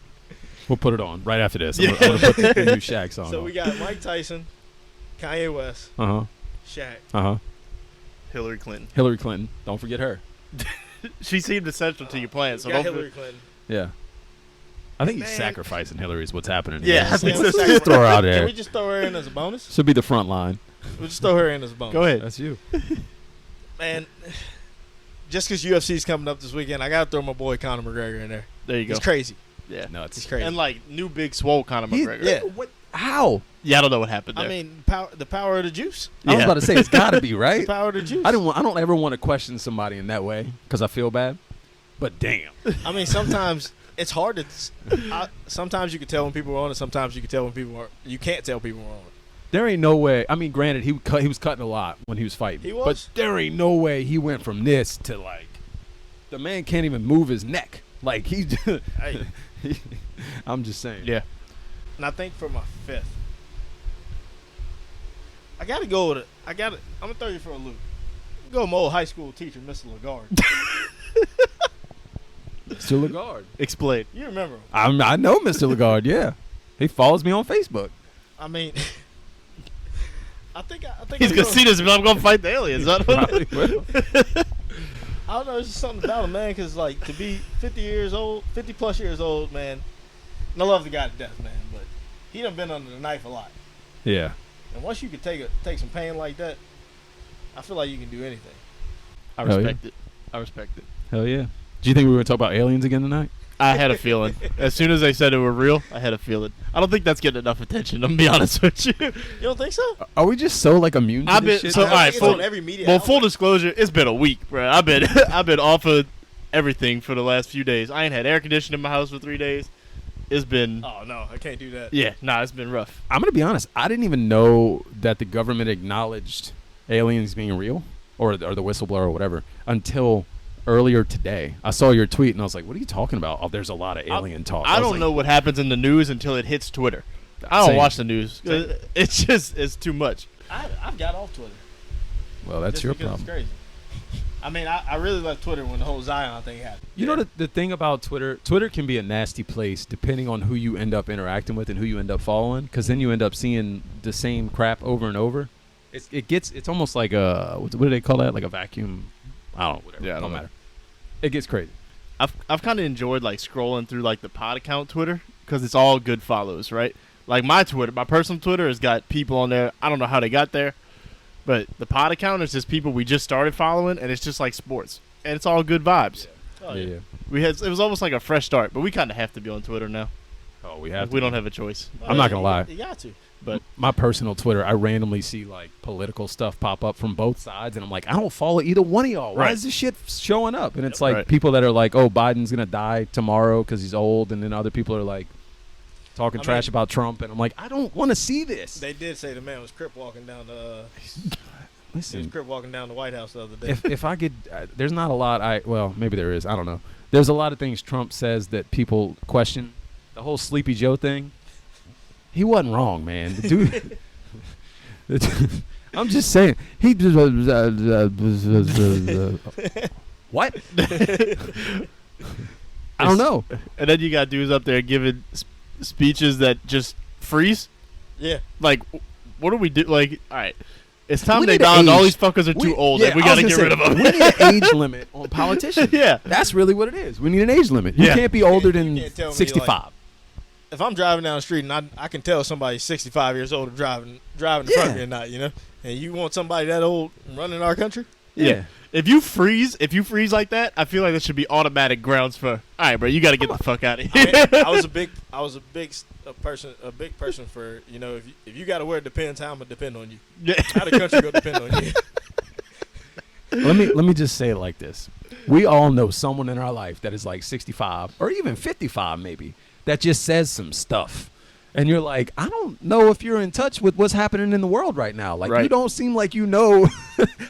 We'll put it on right after this. I'm gonna put the new Shaq song
So
on.
we got Mike Tyson, Kanye West, Shaq,
Hillary Clinton.
Hillary Clinton. Don't forget her.
She seemed essential to your plan. So
got Hillary Clinton.
Yeah. I think he's sacrificing Hillary is what's happening.
Yeah, I think so.
Just throw her out there.
Can we just throw her in as a bonus?
Should be the front line.
We'll just throw her in as a bonus.
Go ahead.
That's you.
Man, just because UFC's coming up this weekend, I got to throw my boy Conor McGregor in there.
There you go.
He's crazy.
Yeah.
No, it's
crazy.
And like new big swole Conor McGregor.
Yeah.
What? How?
Yeah, I don't know what happened there.
I mean, the power of the juice.
I was about to say it's got to be right.
The power of the juice.
I don't ever want to question somebody in that way because I feel bad. But damn.
I mean, sometimes it's hard to. Sometimes you can tell when people are on it. Sometimes you can tell when people are. You can't tell people are on it.
There ain't no way. I mean, granted, he was cutting a lot when he was fighting.
He was.
But there ain't no way he went from this to like, the man can't even move his neck. Like he.
Hey.
I'm just saying.
Yeah.
And I think for my fifth, I gotta go with it. I'm gonna throw you for a loop. Go with my old high school teacher, Mr. Lagarde.
Mr. Lagarde.
Explain.
You remember him?
I know Mr. Lagarde. Yeah, he follows me on Facebook.
I mean, I think
He's gonna see this, but I'm gonna fight the aliens. I don't know.
Probably will.
I don't know. There's just something about him, man. Because like to be 50 plus years old, man. And I love the guy to death, man. But he done been under the knife a lot.
Yeah.
And once you can take some pain like that, I feel like you can do anything.
I respect it. I respect it.
Hell yeah. Do you think we were going to talk about aliens again tonight?
I had a feeling. As soon as they said it were real, I had a feeling. I don't think that's getting enough attention. I'm gonna be honest with you.
You don't think so?
Are we just so like immune to this shit?
So all right.
It's on every media
Well,
outlet.
full disclosure, it's been a week, bro. I've been off of everything for the last few days. I ain't had air conditioning in my house for 3 days. It's been.
Oh no, I can't do that.
Yeah, it's been rough.
I'm going to be honest. I didn't even know that the government acknowledged aliens being real or the whistleblower or whatever until earlier today. I saw your tweet and I was like, what are you talking about? Oh, there's a lot of alien talk.
I don't know what happens in the news until it hits Twitter. I don't
Same.
watch the news. It's too much.
I've got off Twitter.
Well, that's
just
your
because
problem.
It's crazy. I mean, I really left Twitter when the whole Zion thing happened.
You know the thing about Twitter can be a nasty place depending on who you end up interacting with and who you end up following, because then you end up seeing the same crap over and over. It's almost like what do they call that? Like a vacuum. I don't know. Whatever.
Yeah, I don't know.
matter. It gets crazy.
I've kind of enjoyed like scrolling through like the pod account Twitter because it's all good follows, right? Like my personal Twitter has got people on there. I don't know how they got there, but the pod account is just people we just started following, and it's just like sports, and it's all good vibes.
Oh,
Yeah.
It was almost like a fresh start, but we kind of have to be on Twitter now.
Oh, we have.
We don't have a choice.
I'm not gonna lie.
You got to.
But
My personal Twitter, I randomly see like political stuff pop up from both sides, and I'm like, I don't follow either one of y'all. Why
Right.
is this shit showing up? And it's like
Right.
people that are like, oh, Biden's gonna die tomorrow because he's old, and then other people are like talking trash about Trump, and I'm like, I don't want to see this.
They did say the man was crip walking down the. He was
Listen,
crip walking down the White House the other day.
if I could, there's not a lot. Well, maybe there is. I don't know. There's a lot of things Trump says that people question. The whole Sleepy Joe thing. He wasn't wrong, man. The dude. I'm just saying. He just what? I don't know.
and then you got dudes up there giving speeches that just freeze.
Yeah.
Like, what do we do? Like, all right, it's time
We
they
need an
dawned all
age.
these fuckers are too old,
Yeah,
and we
I was
got to
gonna
get
say,
rid of them.
We need an age limit on politicians.
Yeah.
That's really what it is. We need an age limit. You
Yeah.
can't be older
You
than
can't tell me,
65.
if I'm driving down the street and I can tell somebody's 65 years old driving in front of me or not, you know, and you want somebody that old running our country.
Yeah. If you freeze like that, I feel like there should be automatic grounds for. All right, bro, you got to get the fuck out of here.
I mean, I was a big person for, you know, if you got to wear Depends, how I'm gonna depend on you.
Yeah.
How the country gonna depend on you?
Let me just say it like this: we all know someone in our life that is like 65 or even 55, maybe, that just says some stuff. And you're like, I don't know if you're in touch with what's happening in the world right now. Like, you don't seem like you know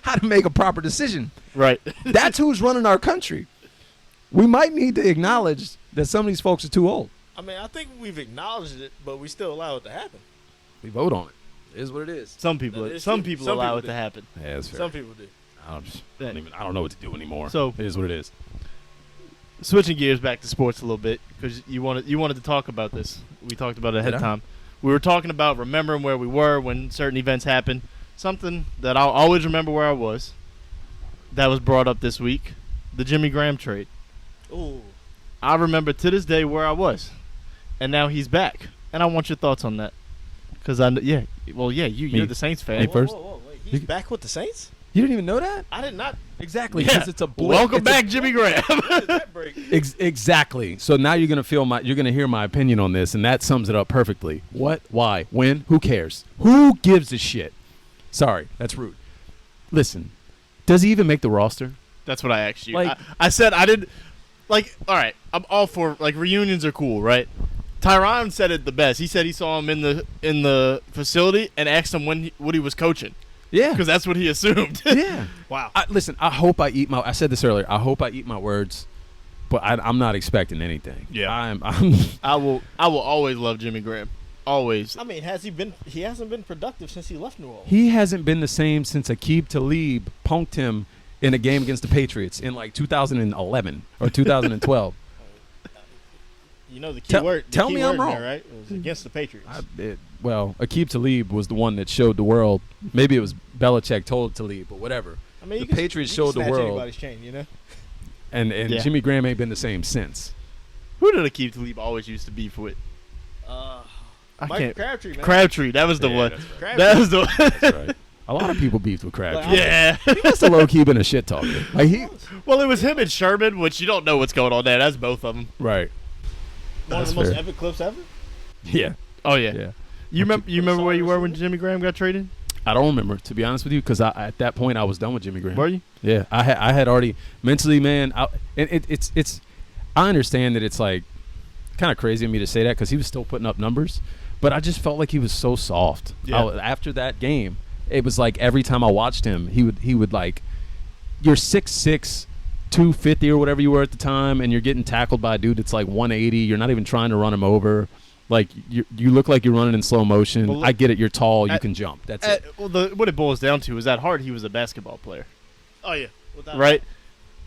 how to make a proper decision.
Right.
That's who's running our country. We might need to acknowledge that some of these folks are too old.
I mean, I think we've acknowledged it, but we still allow it to happen.
We vote on it. It is what it is.
Some people allow it to happen.
Yeah, that's fair.
Some people do.
I don't know what to do anymore.
So
it is what it is.
Switching gears back to sports a little bit, because you wanted to talk about this. We talked about it ahead of time. We were talking about remembering where we were when certain events happened. Something that I'll always remember where I was. That was brought up this week, the Jimmy Graham trade.
Ooh.
I remember to this day where I was, and now he's back. And I want your thoughts on that, because you're the Saints fan.
Me first.
Whoa, wait, he's back with the Saints?
You didn't even know that?
I did not.
Exactly, because it's a blip.
Welcome back, Jimmy Graham.
Exactly. So now you're gonna hear my opinion on this, and that sums it up perfectly. What? Why? When? Who cares? Who gives a shit? Sorry, that's rude. Listen, does he even make the roster?
That's what I asked you.
Like,
I said I did. Like, all right, I'm all for, like, reunions are cool, right? Tyron said it the best. He said he saw him in the facility and asked him what he was coaching.
Yeah,
because that's what he assumed.
Yeah.
Wow.
Listen, I hope I eat I said this earlier. I hope I eat my words, but I'm not expecting anything.
Yeah.
I
will always love Jimmy Graham. Always.
I mean, he hasn't been productive since he left New Orleans.
He hasn't been the same since Aqib Talib punked him in a game against the Patriots in like 2011 or 2012.
You know the key word.
Tell me I'm wrong.
There, right? It was against the Patriots.
Aqib Talib was the one that showed the world. Maybe it was Belichick told Talib, but whatever.
I mean,
the Patriots showed the world.
Anybody's chain, you know.
And Jimmy Graham ain't been the same since.
Who did Aqib Talib always used to beef with?
Mike Crabtree, man.
Crabtree, that was the one.
Right.
That was the one.
That's right. A lot of people beefed with Crabtree.
Yeah.
He must have low-key been a shit talker.
Well, it was him and Sherman, which you don't know what's going on there. That's both of them.
Right.
One of the most epic clips ever?
Yeah.
Oh, yeah.
Yeah.
You remember where you were when Jimmy Graham got traded?
I don't remember, to be honest with you, because at that point I was done with Jimmy Graham.
Were you?
Yeah. I had already mentally, man. I understand that it's like kind of crazy of me to say that because he was still putting up numbers, but I just felt like he was so soft.
Yeah.
After that game, it was like every time I watched him, he would like, you're 6'6", 250 or whatever you were at the time, and you're getting tackled by a dude that's like 180. You're not even trying to run him over. Like, you look like you're running in slow motion.
Well,
I get it. You're tall. You can jump. That's it.
Well, what it boils down to is at heart he was a basketball player.
Oh, yeah.
Right?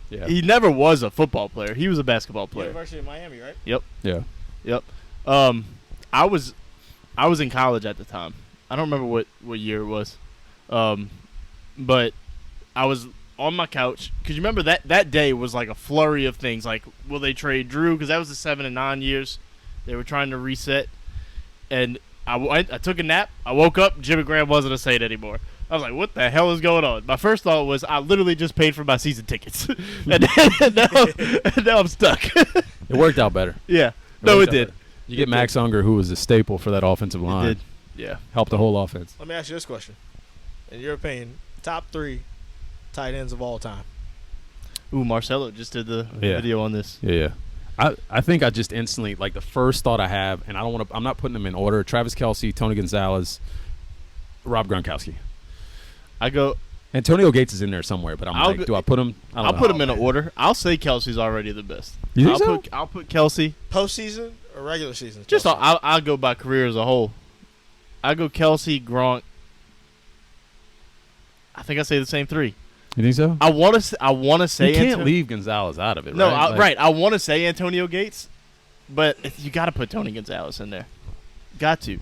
Yeah.
He never was a football player. He was a basketball player.
University of Miami, right?
Yep.
Yeah.
Yep. I was in college at the time. I don't remember what year it was. But I was on my couch because you remember that day was like a flurry of things. Like, will they trade Drew? Because that was the 7 and 9 years. They were trying to reset. And I took a nap. I woke up. Jimmy Graham wasn't a Saint anymore. I was like, what the hell is going on? My first thought was I literally just paid for my season tickets. and now I'm stuck.
It worked out better.
Yeah. No, it did.
You get Max Unger, who was a staple for that offensive line.
It did. Yeah.
Helped the whole offense.
Let me ask you this question. In your opinion, top 3 tight ends of all time?
Ooh, Marcelo just did the video on this.
Yeah. I think I just instantly, like, the first thought I have, and I'm not putting them in order, Travis Kelce, Tony Gonzalez, Rob Gronkowski. Antonio Gates is in there somewhere, but do I put him?
I'll put him in order. I'll say Kelsey's already the best.
You think so?
I'll put Kelce.
Postseason or regular season?
Just I'll go by career as a whole. I go Kelce, Gronk. I think I say the same 3.
You think so?
I want to say
you can't leave Gonzalez out of it.
No,
right?
Right. I want to say Antonio Gates, but you got to put Tony Gonzalez in there. Got to.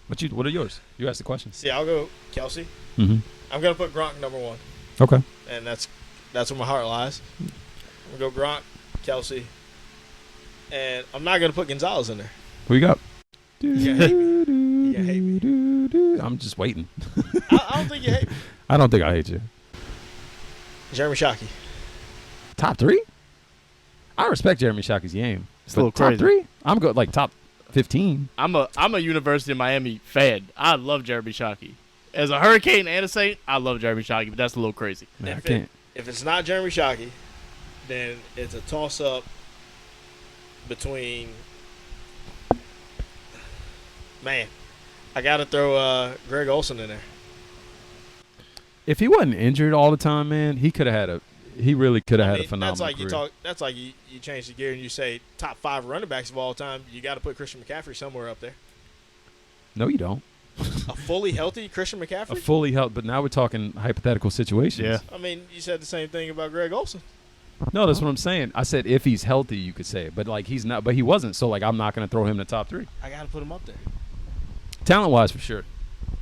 What are yours? You asked the question.
See, I'll go Kelce.
Mm-hmm.
I'm gonna put Gronk number 1.
Okay.
And that's where my heart lies. I'm gonna go Gronk, Kelce, and I'm not gonna put Gonzalez in there.
Who you got?
You gotta hate me. You gotta hate me.
I'm just waiting.
I don't think you hate me.
I don't think I hate you.
Jeremy Shockey.
Top 3? I respect Jeremy Shockey's game.
It's a little
top
crazy.
3? I'm good. Like top 15.
I'm a University of Miami fan. I love Jeremy Shockey. As a Hurricane and a Saint, I love Jeremy Shockey, but that's a little crazy.
Man, I can't.
If it's not Jeremy Shockey, then it's a toss-up between. Man, I gotta throw Greg Olson in there.
If he wasn't injured all the time, man, he could have had a. He really could have had a phenomenal
That's like
career.
That's like you change the gear and you say top 5 running backs of all time. You got to put Christian McCaffrey somewhere up there.
No, you don't.
A fully healthy Christian McCaffrey.
A fully healthy, but now we're talking hypothetical situations.
Yeah.
I mean, you said the same thing about Greg Olson.
No, that's what I'm saying. I said if he's healthy, you could say it, but like he's not. But he wasn't. So like I'm not going to throw him in the top 3.
I got to put him up there.
Talent-wise, for sure.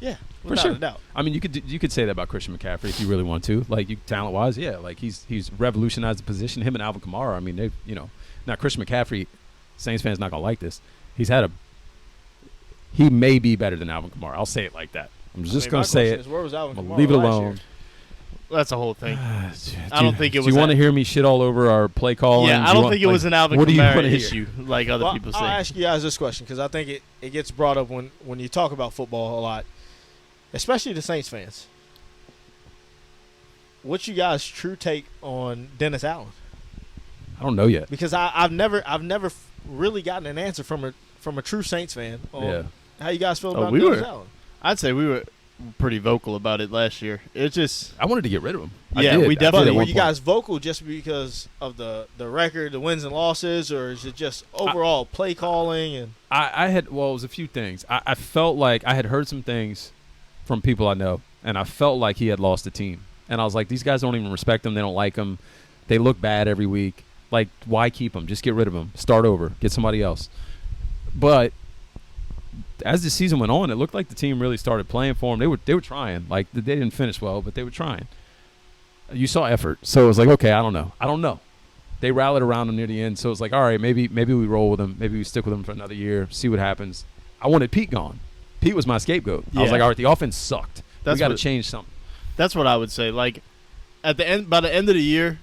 Yeah,
For
without
sure.
a doubt.
I mean, you could say that about Christian McCaffrey if you really want to. Like, talent-wise, yeah. Like, he's revolutionized the position. Him and Alvin Kamara, I mean, they, now Christian McCaffrey, Saints fans not going to like this. He may be better than Alvin Kamara. I'll say it like that. I'm just going to say it.
Where was Alvin
I'm
Kamara
gonna leave it
last
alone.
year?
That's the whole thing.
I
don't think it was
Do you want to
that-
hear me shit all over our play calling?
Yeah, I don't think it was an Alvin
what do you
Kamara
wanna hear?
issue like other
Well,
people
I'll
say.
ask you guys this question because I think it gets brought up when you talk about football a lot, especially the Saints fans. What's you guys' true take on Dennis Allen?
I don't know yet.
Because I've never really gotten an answer from a true Saints fan on
Yeah.
how you guys feel
Oh,
about
we
Dennis
were-
Allen.
I'd say we were pretty vocal about it last year. It's just
I wanted to get rid of him.
Yeah,
I did.
we
I did
definitely-
at
But were
one
you
point.
guys vocal just because of the record, the wins and losses, or is it just overall play calling and?
it was a few things. I felt like I had heard some things from people I know, and I felt like he had lost the team. And I was like, these guys don't even respect him. They don't like him. They look bad every week. Like, why keep him? Just get rid of him. Start over. Get somebody else. But as the season went on, it looked like the team really started playing for him. They were trying. Like, they didn't finish well, but they were trying. You saw effort. So it was like, okay, I don't know. They rallied around him near the end. So it was like, all right, maybe we roll with him. Maybe we stick with him for another year, see what happens. I wanted Pete gone. Pete was my scapegoat. I was
Yeah.
like, all right, the offense sucked. We got to
what-
change something.
That's what I would say. Like by the end of the year,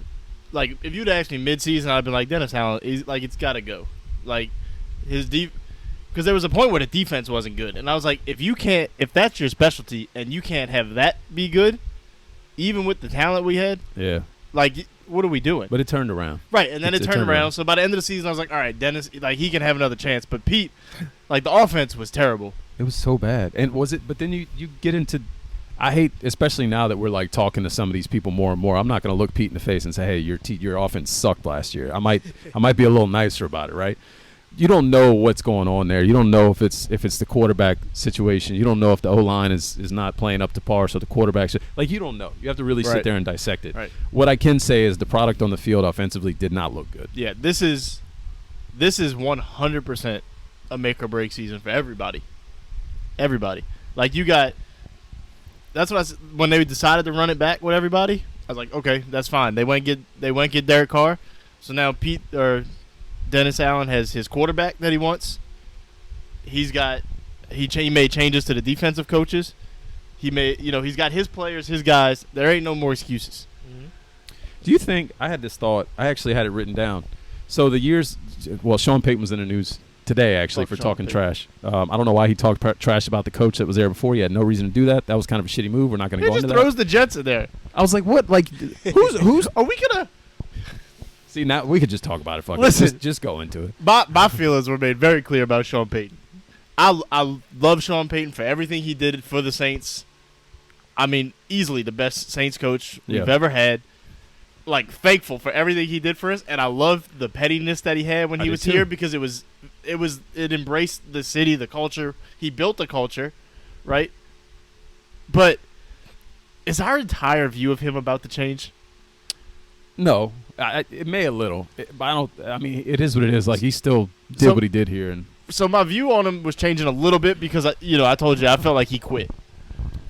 like if you'd asked me mid-season, I'd been like Dennis Allen. It's got to go. Like his because there was a point where the defense wasn't good, and I was like, if that's your specialty, and you can't have that be good, even with the talent we had,
Yeah.
like what are we doing?
But it turned around.
Right, and then it turned around.
around.
So by the end of the season, I was like, all right, Dennis, like he can have another chance. But Pete, like the offense was terrible.
It was so bad. And was it? But then you get into. I hate, especially now that we're like talking to some of these people more and more. I'm not going to look Pete in the face and say, "Hey, your offense sucked last year." I might be a little nicer about it, right? You don't know what's going on there. You don't know if it's the quarterback situation. You don't know if the O-line is not playing up to par, so the quarterback should, like, you don't know. You have to really sit
Right.
there and dissect it.
Right.
What I can say is the product on the field offensively did not look good.
Yeah, this is 100% a make or break season for everybody. Everybody. Like you got. That's what when they decided to run it back with everybody. I was like, okay, that's fine. They went get Derek Carr, so now Dennis Allen has his quarterback that he wants. He made changes to the defensive coaches. He's got his players, his guys. There ain't no more excuses.
Do you think – I had this thought. I actually had it written down. So the years – well, Sean Payton was in the news today, actually,
Fuck
for
Sean
talking
Payton.
trash. I don't know why he talked trash about the coach that was there before. He had no reason to do that. That was kind of a shitty move. We're not going to
He
go
just
into
throws
that.
the Jets in there.
I was like, what? Like, who's –
Are we gonna?
see, now we could just talk about it. Fuck it.
Listen.
Just go into it.
My feelings were made very clear about Sean Payton. I love Sean Payton for everything he did for the Saints. I mean, easily the best Saints coach we've
Yeah.
ever had. Like, thankful for everything he did for us, and I loved the pettiness that he had when
I
he
did
was
too.
here because it embraced the city, the culture. He built the culture, right? But is our entire view of him about to change?
No. It may a little. But I don't – I mean, it is what it is. Like, he still did
So-
what he did here. And
So my view on him was changing a little bit because I told you I felt like he quit.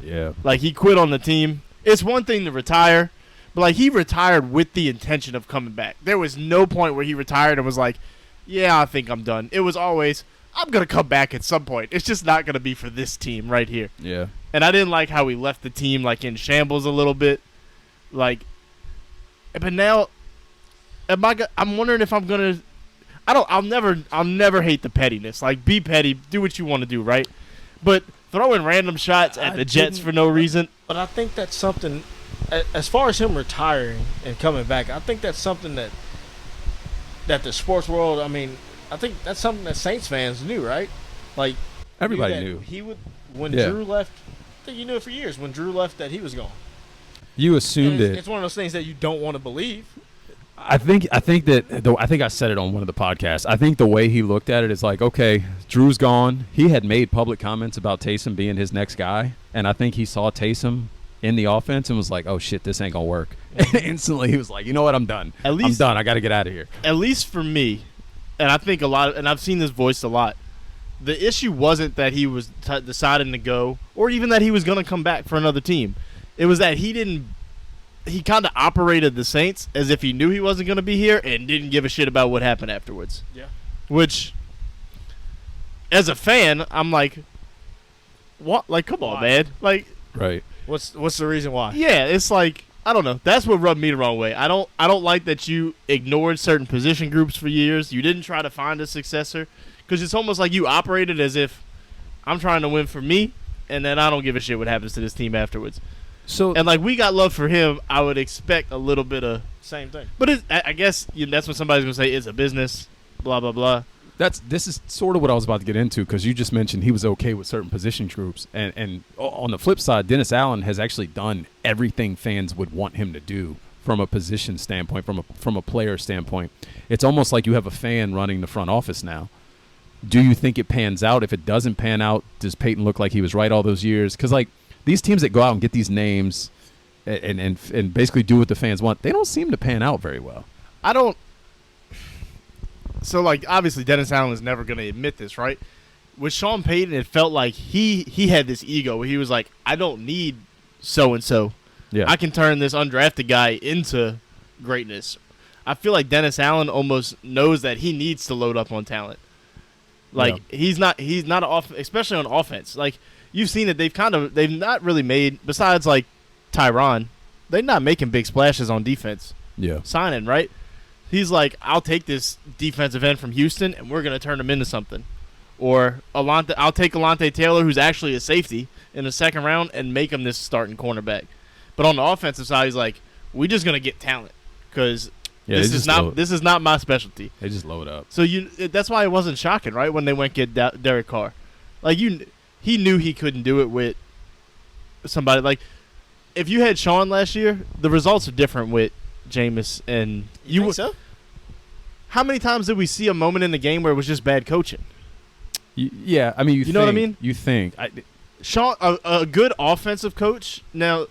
yeah.
Like, he quit on the team. It's one thing to retire, but, like, he retired with the intention of coming back. There was no point where he retired and was like, yeah, I think I'm done. It was always, I'm going to come back at some point. It's just not going to be for this team right here.
Yeah.
And I didn't like how he left the team like in shambles a little bit. Like, but now, I'm wondering if I'm going to, I'll never hate the pettiness. Like, be petty, do what you want to do, right? But throwing random shots at the Jets for no reason.
But I think that's something, as far as him retiring and coming back, I think that's something that the sports world, I mean, I think that's something that Saints fans knew, right? Like,
everybody knew.
He would, when Drew left, I think you knew it for years, when Drew left that he was gone.
You assumed it.
It's one of those things that you don't want to believe.
I think I said it on one of the podcasts. I think the way he looked at it is like, okay, Drew's gone. He had made public comments about Taysom being his next guy, and I think he saw Taysom in the offense and was like, oh shit, this ain't gonna work. Instantly he was like, you know what, I'm done. I'm done. I got to get out of here.
At least for me, and I think and I've seen this voiced a lot, the issue wasn't that he was deciding to go or even that he was going to come back for another team. It was that he kind of operated the Saints as if he knew he wasn't going to be here and didn't give a shit about what happened afterwards.
Yeah.
Which, as a fan, I'm like, what? Like, come on, man. Like,
right.
What's the reason why?
Yeah, it's like, I don't know. That's what rubbed me the wrong way. I don't like that you ignored certain position groups for years. You didn't try to find a successor because it's almost like you operated as if I'm trying to win for me, and then I don't give a shit what happens to this team afterwards.
So
and like we got love for him, I would expect a little bit of
same thing.
But I guess that's what somebody's gonna say. It's a business, blah blah blah.
This is sort of what I was about to get into because you just mentioned he was okay with certain position groups, and on the flip side, Dennis Allen has actually done everything fans would want him to do from a position standpoint, from a player standpoint. It's almost like you have a fan running the front office now. Do you think it pans out? If it doesn't pan out, does Payton look like he was right all those years? Because like these teams that go out and get these names and basically do what the fans want, they don't seem to pan out very well.
I don't. So, like, obviously, Dennis Allen is never going to admit this, right? With Sean Payton, it felt like he had this ego where he was like, I don't need so-and-so.
Yeah.
I can turn this undrafted guy into greatness. I feel like Dennis Allen almost knows that he needs to load up on talent. Like, he's not especially on offense. Like, you've seen it. They've not really made, besides, like, Tyron, they're not making big splashes on defense.
Yeah.
Signing, right? He's like, I'll take this defensive end from Houston, and we're going to turn him into something. Or I'll take Alontae Taylor, who's actually a safety, in the second round, and make him this starting cornerback. But on the offensive side, he's like, we're just going to get talent because this is not my specialty.
They just load up.
So that's why it wasn't shocking, right, when they went get Derek Carr. Like he knew he couldn't do it with somebody. Like if you had Sean last year, the results are different with Jameis and
you think so?
How many times did we see a moment in the game where it was just bad coaching?
Yeah, I mean, you
know what I mean?
You think
Sean, a good offensive coach. Now,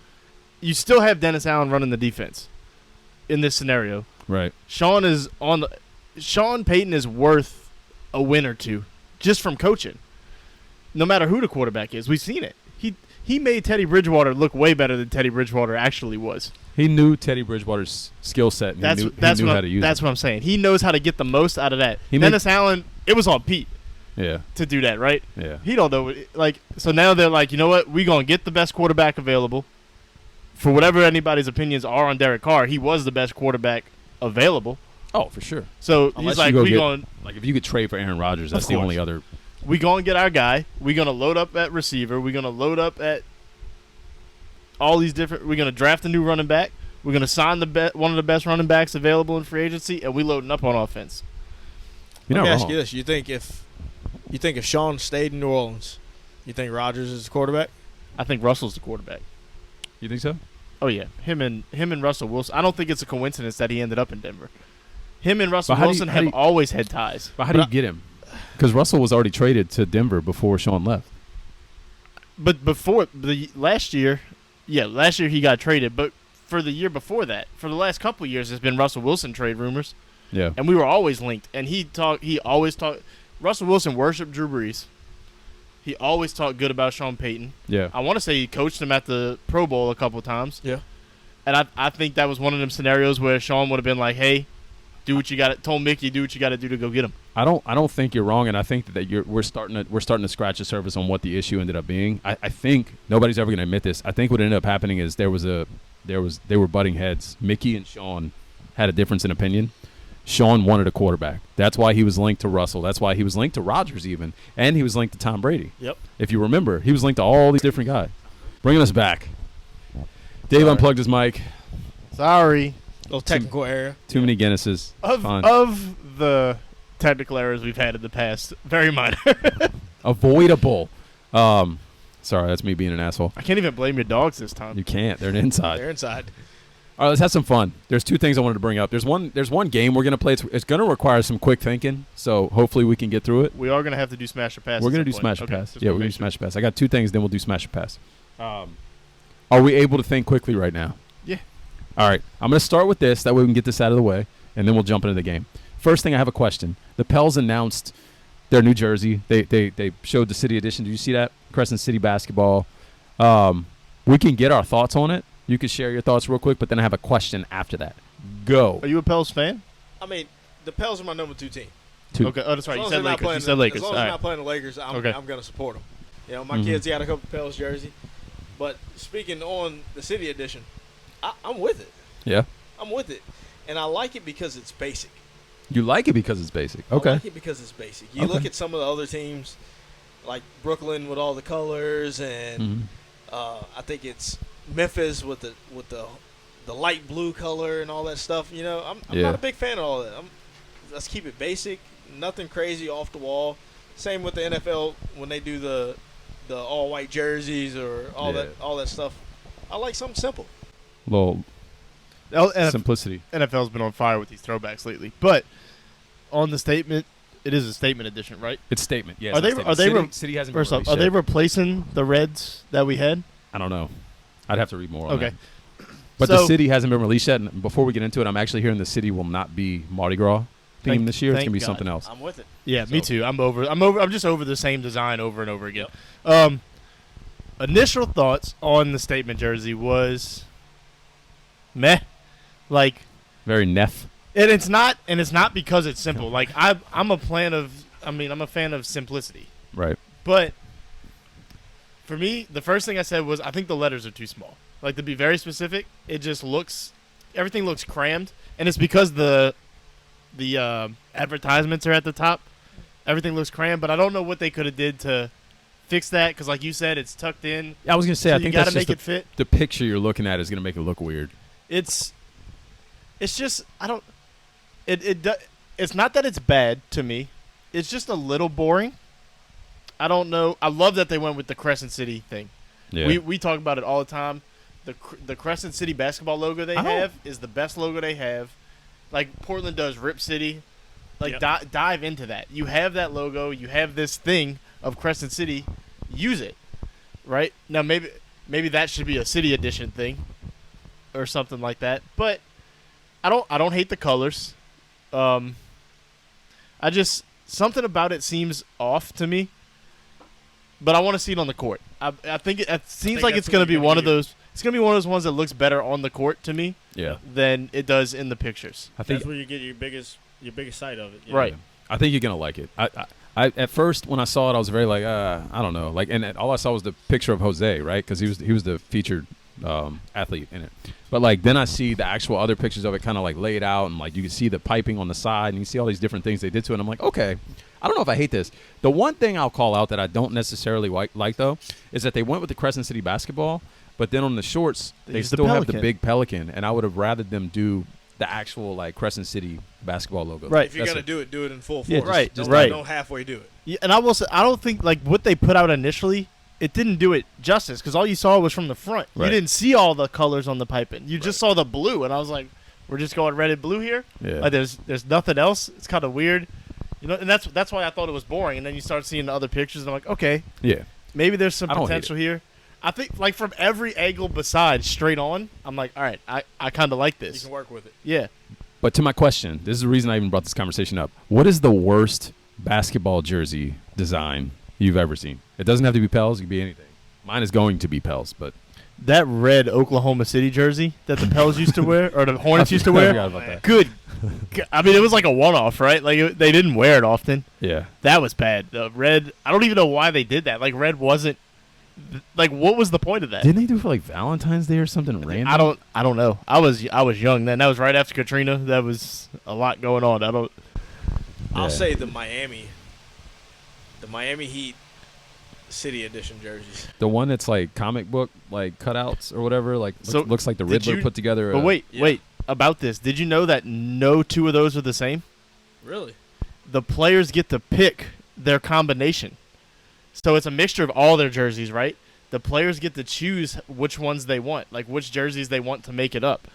you still have Dennis Allen running the defense in this scenario,
right?
Sean Payton is worth a win or two just from coaching. No matter who the quarterback is, we've seen it. He made Teddy Bridgewater look way better than Teddy Bridgewater actually was.
He knew Teddy Bridgewater's skill set, and he knew how to use it.
That's what I'm saying. He knows how to get the most out of that. Dennis Allen, it was on Pete to do that, right?
Yeah.
He don't know. So now they're like, you know what? We're going to get the best quarterback available. For whatever anybody's opinions are on Derek Carr, he was the best quarterback available.
Oh, for sure.
So he's like,
if you could trade for Aaron Rodgers, that's the only other.
We're going to get our guy. We're going to load up at receiver. We're going to load up at all these different – we're going to draft a new running back. We're going to sign one of the best running backs available in free agency, and we loading up on offense.
You're not wrong.
Let me ask you this. You think if Sean stayed in New Orleans, you think Rodgers is the quarterback?
I think Russell's the quarterback.
You think so?
Oh, yeah. Him and Russell Wilson. I don't think it's a coincidence that he ended up in Denver. Him and Russell Wilson have always had ties.
But how do you get him? Because Russell was already traded to Denver before Sean left.
But before last year he got traded. But for the year before that, for the last couple of years, there's been Russell Wilson trade rumors.
Yeah.
And we were always linked. And he always talked. Russell Wilson worshipped Drew Brees. He always talked good about Sean Payton.
Yeah.
I want to say he coached him at the Pro Bowl a couple of times.
Yeah.
And I think that was one of them scenarios where Sean would have been like, hey, do what you got to, told Mickey, do what you got to do to go get him.
I don't think you're wrong, and I think that we're starting to scratch the surface on what the issue ended up being. I think nobody's ever going to admit this. I think what ended up happening is they were butting heads. Mickey and Sean had a difference in opinion. Sean wanted a quarterback. That's why he was linked to Russell. That's why he was linked to Rodgers even, and he was linked to Tom Brady.
Yep.
If you remember, he was linked to all these different guys. Bringing us back. Dave unplugged his mic.
Sorry.
Little technical error.
Too many Guinnesses.
Of the technical errors we've had in the past, very minor.
Avoidable. Sorry, that's me being an asshole.
I can't even blame your dogs this time.
You can't. They're inside.
They're inside.
All right, let's have some fun. There's two things I wanted to bring up. There's one game we're going to play. It's going to require some quick thinking, so hopefully we can get through it.
We are going to have to do Smash or Pass.
We're going to do Smash or Pass. Yeah, we're going to do Smash or Pass. I got two things, then we'll do Smash or Pass. Are we able to think quickly right now?
Yeah.
All right. I'm going to start with this. That way we can get this out of the way, and then we'll jump into the game. First thing, I have a question. The Pels announced their new jersey. They showed the City Edition. Did you see that? Crescent City basketball. We can get our thoughts on it. You can share your thoughts real quick, but then I have a question after that. Go.
Are you a Pels fan?
I mean, the Pels are my number 2 team.
Okay. Oh, that's right. You said Lakers.
As long as they're not playing the Lakers, I'm going to support them. You know, my kids got a couple Pels jersey. But speaking on the City Edition, I'm with it.
Yeah.
I'm with it. And I like it because it's basic.
You like it because it's basic. Okay.
I like it because it's basic. You look at some of the other teams, like Brooklyn with all the colors, and I think it's Memphis with the light blue color and all that stuff. You know, I'm not a big fan of all that. Let's keep it basic, nothing crazy off the wall. Same with the NFL when they do the all white jerseys or all that stuff. I like something simple.
Little simplicity.
NFL's been on fire with these throwbacks lately, but on the statement, it is a statement edition, right?
It's statement. Yeah.
City hasn't. First off, are they replacing the Reds that we had?
I don't know. I'd have to read more on that.
Okay.
But the City hasn't been released yet. And before we get into it, I'm actually hearing the City will not be Mardi Gras theme this year. It's going to be something else.
I'm with it.
Yeah, me too. I'm just over the same design over and over again. Initial thoughts on the statement jersey was meh. Like
very neff.
And it's not because it's simple. Like I'm a fan of simplicity.
Right.
But for me, the first thing I said was I think the letters are too small. Like, to be very specific, everything looks crammed, and it's because the advertisements are at the top. Everything looks crammed, but I don't know what they could have did to fix that because, like you said, it's tucked in.
I was gonna say,
so
I think
you got to make it fit.
The picture you're looking at is gonna make it look weird.
It's just it's not that it's bad to me. It's just a little boring. I don't know. I love that they went with the Crescent City thing. Yeah. We talk about it all the time. The Crescent City basketball logo they have is the best logo they have. Like Portland does Rip City. Like dive into that. You have that logo. You have this thing of Crescent City. Use it. Right? Now maybe that should be a City Edition thing or something like that. But I don't hate the colors. Something about it seems off to me. But I want to see it on the court. I think it seems like it's going to be one of those. It's going to be one of those ones that looks better on the court to me.
Yeah.
Than it does in the pictures.
I think that's where you get your biggest sight of it.
Yeah. Right.
I think you're going to like it. I at first when I saw it, I was very like, I don't know, like, and all I saw was the picture of Jose, right? Because he was the featured athlete in it. But like then I see the actual other pictures of it kind of like laid out, and like you can see the piping on the side, and you see all these different things they did to it. And I'm like, okay, I don't know if I hate this. The one thing I'll call out that I don't necessarily like though is that they went with the Crescent City basketball, but then on the shorts they still have the big Pelican, and I would have rather them do the actual like Crescent City basketball logo.
Right. If you're gonna do it in full force.
Yeah,
just
right.
Don't halfway do it.
Yeah, and I will say I don't think like what they put out initially. It didn't do it justice because all you saw was from the front. Right. You didn't see all the colors on the piping. You just saw the blue, and I was like, "We're just going red and blue here."
Yeah.
Like there's nothing else. It's kind of weird, you know. And that's why I thought it was boring. And then you start seeing the other pictures, and I'm like, "Okay,
yeah,
maybe there's some potential here." I think like from every angle besides straight on, I'm like, "All right, I kind of like this."
You can work with it.
Yeah.
But to my question, this is the reason I even brought this conversation up. What is the worst basketball jersey design you've ever seen? It doesn't have to be Pels. It can be anything. Mine is going to be Pels, but
that red Oklahoma City jersey that the Pels used to wear or the Hornets used to wear.
About that.
Good I mean, it was like a one-off, right? Like they didn't wear it often.
Yeah.
That was bad. The red. I don't even know why they did that. Like red wasn't. Like what was the point of that?
Didn't they do it for like Valentine's Day or something random?
I don't know. I was young then. That was right after Katrina. That was a lot going on.
I'll say the Miami Heat City Edition jerseys.
The one that's like comic book like cutouts or whatever, like looks like the Riddler put together.
But wait about this. Did you know that no two of those are the same?
Really?
The players get to pick their combination. So it's a mixture of all their jerseys, right? The players get to choose which ones they want, like which jerseys they want to make it up.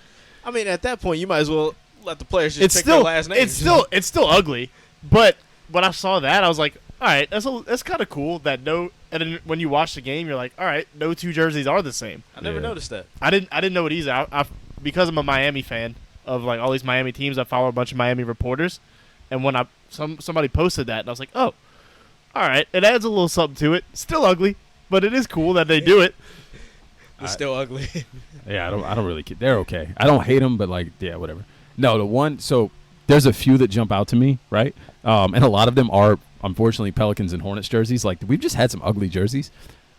I mean, at that point, you might as well let the players just pick their last names.
It's still ugly, but when I saw that, I was like, all right, that's kind of cool. And then when you watch the game, you're like, all right, no two jerseys are the same.
I never noticed that.
I didn't know it either. Because I'm a Miami fan of like all these Miami teams, I follow a bunch of Miami reporters, and when somebody posted that, and I was like, oh. All right, it adds a little something to it. Still ugly, but it is cool that they do it.
It's still ugly.
Yeah, I don't really care. They're okay. I don't hate them, but like, yeah, whatever. No, the one. So there's a few that jump out to me, right? And a lot of them are unfortunately Pelicans and Hornets jerseys. Like we've just had some ugly jerseys.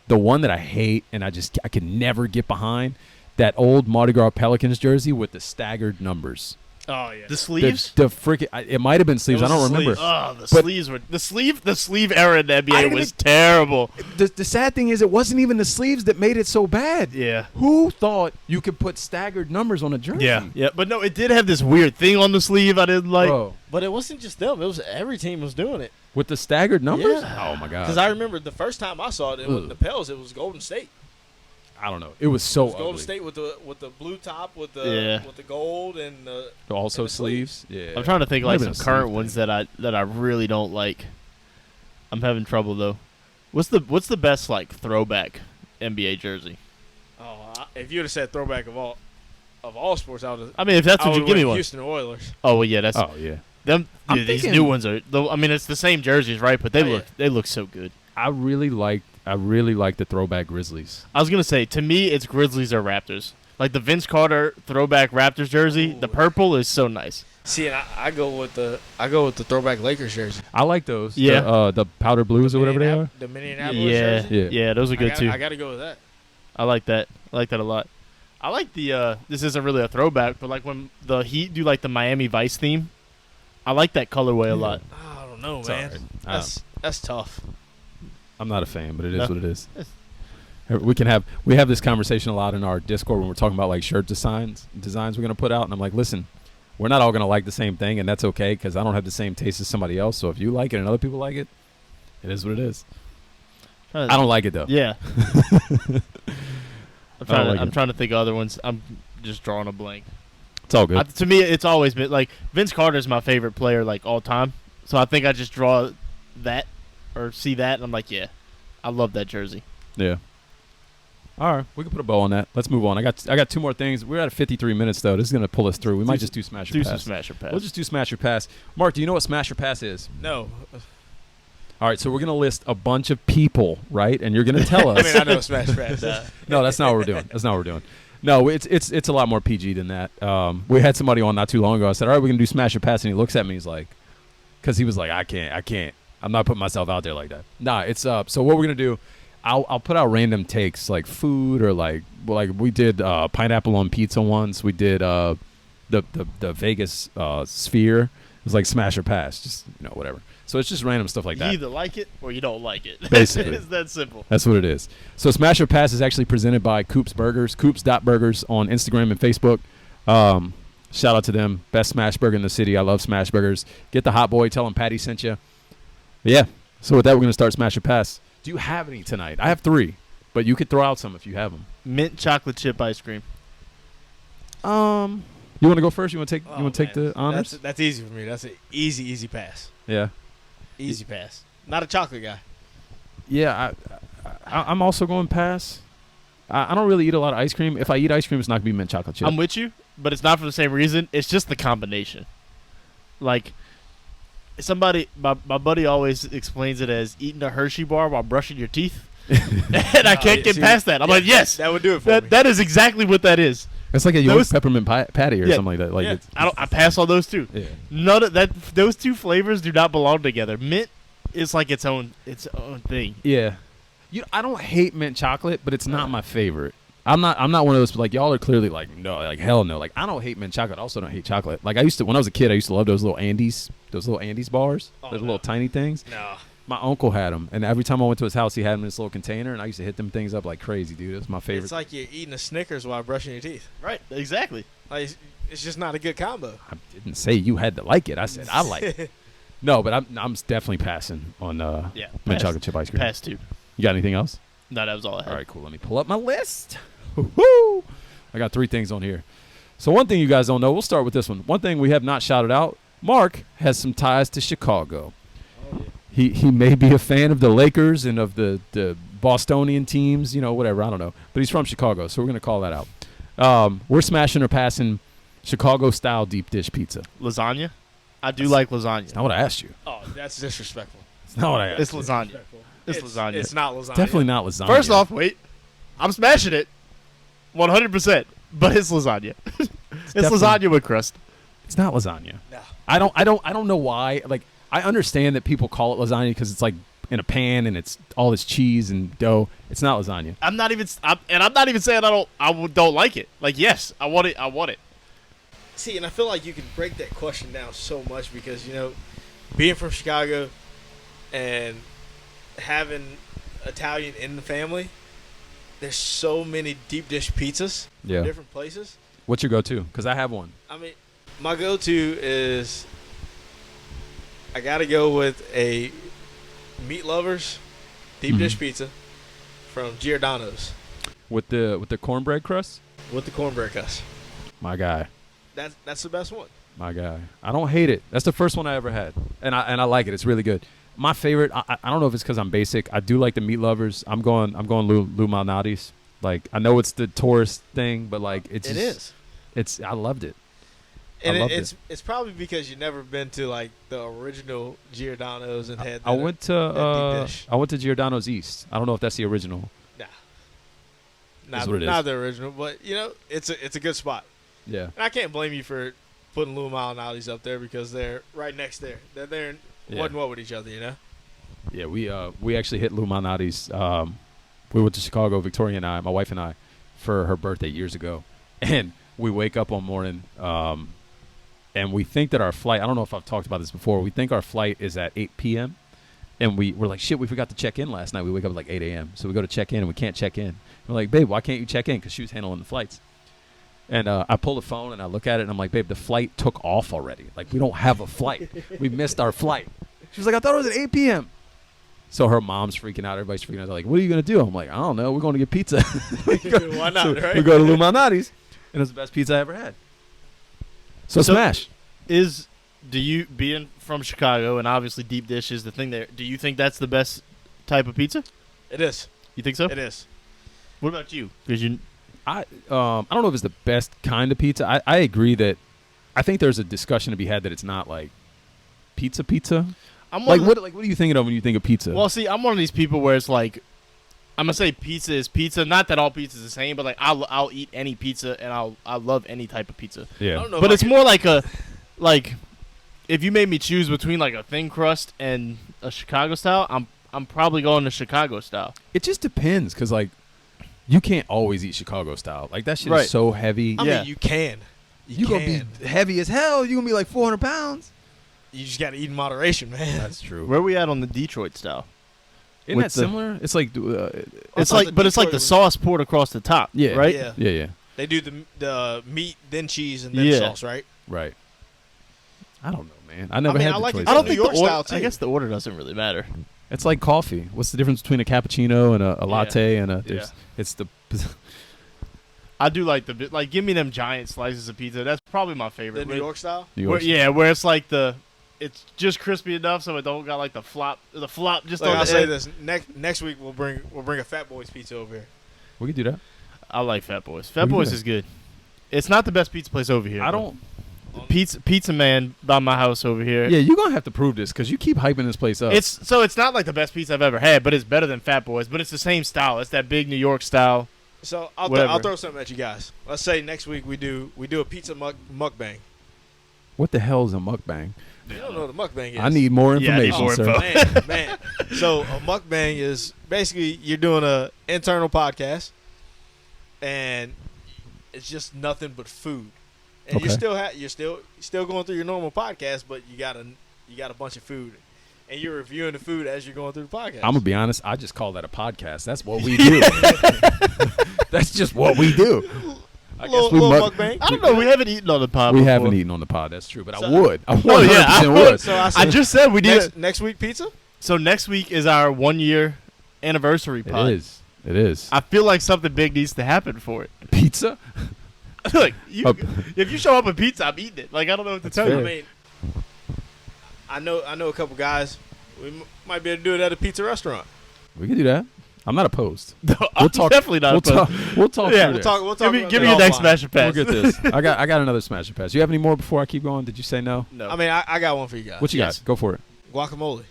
The one that I hate and I can never get behind, that old Mardi Gras Pelicans jersey with the staggered numbers.
Oh yeah, the sleeves.
The freaking. It might have been sleeves. I don't remember.
Oh, the sleeves were the sleeve era in the NBA was terrible.
The sad thing is, it wasn't even the sleeves that made it so bad.
Yeah.
Who thought you could put staggered numbers on a jersey?
Yeah. But no, it did have this weird thing on the sleeve I didn't like.
Bro.
But it wasn't just them. It was every team was doing it
with the staggered numbers.
Yeah.
Oh my god.
Because I remember the first time I saw it with the Pels, it was Golden State.
I don't know. It was so ugly.
Golden State with the blue top with the gold and
also
and the
sleeves. Yeah.
I'm trying to think like some current ones that I really don't like. I'm having trouble though. What's the best like throwback NBA jersey?
Oh, if you'd have said throwback of all sports, I
mean, if that's what you give me one.
Houston Oilers.
Oh well, yeah, that's.
Oh yeah.
These new ones are. I mean, it's the same jerseys, right? But they look so good.
I really like the throwback Grizzlies.
I was gonna say, to me, it's Grizzlies or Raptors. Like the Vince Carter throwback Raptors jersey, the purple is so nice.
See, and I go with the throwback Lakers jersey.
I like those.
Yeah,
the powder blues or whatever they are.
The Minneapolis jersey.
Yeah, those are good too.
I got to go with that.
I like that. I like that a lot. I like the. This isn't really a throwback, but like when the Heat do like the Miami Vice theme, I like that colorway a lot.
I don't know, man. That's tough.
I'm not a fan, but it is what it is. We have this conversation a lot in our Discord when we're talking about like shirt designs we're gonna put out, and I'm like, listen, we're not all gonna like the same thing, and that's okay because I don't have the same taste as somebody else. So if you like it and other people like it, it is what it is. I don't like it though.
Yeah. I'm trying to think of other ones. I'm just drawing a blank.
It's all good.
To me, it's always been like Vince Carter is my favorite player like all time. So I think I just draw that or see that, and I'm like, yeah, I love that jersey.
Yeah. All right, we can put a bow on that. Let's move on. I got two more things. We're at 53 minutes though. This is gonna pull us through. We might just do Smash or Pass.
Some Smash or Pass.
We'll just do Smash or Pass. Mark, do you know what Smash or Pass is?
No.
All right, so we're gonna list a bunch of people, right? And you're gonna tell us.
I mean, I know Smash or Pass.
No, that's not what we're doing. That's not what we're doing. No, it's a lot more PG than that. We had somebody on not too long ago. I said, all right, we're gonna do Smash or Pass, and he looks at me. He's like, because he was like, I can't. I'm not putting myself out there like that. Nah, it's so what we're gonna do, I'll put out random takes like food or like we did pineapple on pizza once. We did the Vegas sphere. It was like Smash or Pass, just whatever. So it's just random stuff like that.
You either like it or you don't like it.
Basically,
it's that simple.
That's what it is. So Smash or Pass is actually presented by Coop's Burgers, Coops.burgers on Instagram and Facebook. Shout out to them. Best smash burger in the city. I love smash burgers. Get the hot boy. Tell him Patty sent you. Yeah. So with that, we're going to start Smash or Pass. Do you have any tonight? I have 3, but you could throw out some if you have them.
Mint chocolate chip ice cream.
You want to go first? You want to take the honors?
That's easy for me. That's an easy pass.
Yeah.
Easy pass. Not a chocolate guy.
Yeah, I'm also going pass. I don't really eat a lot of ice cream. If I eat ice cream, it's not going to be mint chocolate chip.
I'm with you, but it's not for the same reason. It's just the combination. Like, my buddy always explains it as eating a Hershey bar while brushing your teeth. And I can't get past that. I'm like, yes.
That would do it for me.
That is exactly what that is.
It's like a York peppermint patty or something like that. Like
I pass on those two.
Yeah.
None of that. Those two flavors do not belong together. Mint is like its own thing.
Yeah. I don't hate mint chocolate, but it's not my favorite. I'm not one of those, like, y'all are clearly like, no, like, hell no. Like, I don't hate mint chocolate. I also don't hate chocolate. Like, when I was a kid, I used to love those little Andes bars, those little tiny things.
No.
My uncle had them, and every time I went to his house, he had them in this little container, and I used to hit them things up like crazy, dude. It was my favorite.
It's like you're eating a Snickers while brushing your teeth.
Right, exactly.
Like, it's just not a good combo.
I didn't say you had to like it. I said I like it. No, but I'm definitely passing on mint chocolate chip ice cream.
Pass two.
You got anything else?
No, that was all I had.
All right, cool. Let me pull up my list. Woo-hoo! I got 3 things on here. So one thing you guys don't know, we'll start with this one. One thing we have not shouted out, Mark has some ties to Chicago.
Oh, yeah.
He may be a fan of the Lakers and of the Bostonian teams, whatever, I don't know. But he's from Chicago, so we're going to call that out. We're smashing or passing Chicago-style deep dish pizza.
Lasagna? I do like lasagna.
That's not what I asked you.
Oh, that's disrespectful.
It's not what I asked
It's
you.
lasagna. It's lasagna.
It's not lasagna.
Definitely not lasagna.
First off, wait. I'm smashing it 100%, but it's lasagna. It's lasagna with crust.
It's not lasagna.
No.
I don't know why. Like, I understand that people call it lasagna because it's like in a pan and it's all this cheese and dough. It's not lasagna.
I'm not even saying I don't like it. Like, yes, I want it.
See, and I feel like you can break that question down so much because, being from Chicago and having Italian in the family, there's so many deep dish pizzas from different places.
What's your go-to? Because I have one.
I mean, my go-to is I got to go with a Meat Lovers deep dish pizza from Giordano's.
With the cornbread crust?
With the cornbread crust.
My guy.
That's the best one.
My guy. I don't hate it. That's the first one I ever had. And I like it. It's really good. My favorite, I don't know if it's because I'm basic. I do like the Meat Lovers. I'm going Lou Malnati's. Like, I know it's the tourist thing, but like it is. I loved it.
And it's probably because you've never been to like the original Giordano's and had.
I went to Giordano's East. I don't know if that's the original.
Nah, not the original, but it's a good spot.
Yeah.
And I can't blame you for putting Lou Malnati's up there because they're right next there. They're there one and one with each other,
Yeah, we actually hit Lou Malnati's. We went to Chicago, Victoria and I, my wife and I, for her birthday years ago, and we wake up one morning. And we think that our flight, I don't know if I've talked about this before, we think our flight is at 8 p.m. And we're like, shit, we forgot to check in last night. We wake up at like 8 a.m. So we go to check in and we can't check in. We're like, babe, why can't you check in? Because she was handling the flights. And I pull the phone and I look at it and I'm like, babe, the flight took off already. Like, we don't have a flight. We missed our flight. She was like, I thought it was at 8 p.m. So her mom's freaking out. Everybody's freaking out. They're like, what are you going to do? I'm like, I don't know. We're going to get pizza.
Why not,
so
right?
We go to Lou Malnati's, and it was the best pizza I ever had. So smash.
Do you, being from Chicago and obviously deep dish is the thing there, do you think that's the best type of pizza?
It is.
You think so?
It is.
What about you? Because
I don't know if it's the best kind of pizza. I agree that I think there's a discussion to be had that it's not like pizza. What are you thinking of when you think of pizza?
Well, see, I'm one of these people where it's like, I'm gonna say pizza is pizza. Not that all pizza is the same, but like I'll eat any pizza and I love any type of pizza.
Yeah.
I don't know
but it's more like if you made me choose between like a thin crust and a Chicago style, I'm probably going to Chicago style.
It just depends, because like you can't always eat Chicago style. Like that shit is so heavy.
I mean, you can.
You gonna be heavy as hell. You gonna be like 400 pounds.
You just gotta eat in moderation, man.
That's true.
Where are we at on the Detroit style?
Isn't that similar? It's like
it's like the sauce poured across the top.
Yeah.
Right.
Yeah.
They do the meat, then cheese, and then sauce, right?
Right. I don't know, man. I never had
like
Detroit
it. I don't
style.
think New York style too.
I guess the order doesn't really matter.
It's like coffee. What's the difference between a cappuccino and a latte and a? It's the.
I do like give me them giant slices of pizza. That's probably my favorite.
The New York style.
Where it's like it's just crispy enough so it don't got like the flop just
like
on
I'll
the
say
end.
this next week we'll bring a Fat Boys pizza over here.
We can do that.
I like Fat Boys. Fat Boys is good. It's not the best pizza place over here.
I don't.
Pizza Man by my house over here.
Yeah, you're gonna have to prove this because you keep hyping this place up.
It's not like the best pizza I've ever had, but it's better than Fat Boys. But it's the same style. It's that big New York style.
So I'll throw something at you guys. Let's say next week we do a pizza mukbang.
What the hell is a mukbang?
You don't know what a mukbang is.
I need more information, sir.
Man. So a mukbang is basically you're doing a internal podcast, and it's just nothing but food. And you're still going through your normal podcast, but you got a bunch of food, and you're reviewing the food as you're going through the podcast.
I'm gonna be honest. I just call that a podcast. That's what we do. That's just what we do. I guess we
mukbang.
I don't know. We haven't eaten on the pod.
We haven't eaten on the pod. That's true, but I would. I 100%
I
would.
So
I just said we did
next week pizza.
So next week is our 1 year anniversary pod.
It is.
I feel like something big needs to happen for it.
Pizza?
Look, if you show up with pizza, I'm eating it. Like I don't know what to tell you.
I mean, I know a couple guys. We might be able to do it at a pizza restaurant.
We can do that. I'm not opposed.
No, I'm definitely not opposed.
We'll talk.
Yeah,
through
we'll talk.
Give me your next smash and pass.
We'll get this. I got another smash and pass. You have any more before I keep going? Did you say no?
No.
I mean, I got one for you guys.
What you got? Go for it.
Guacamole.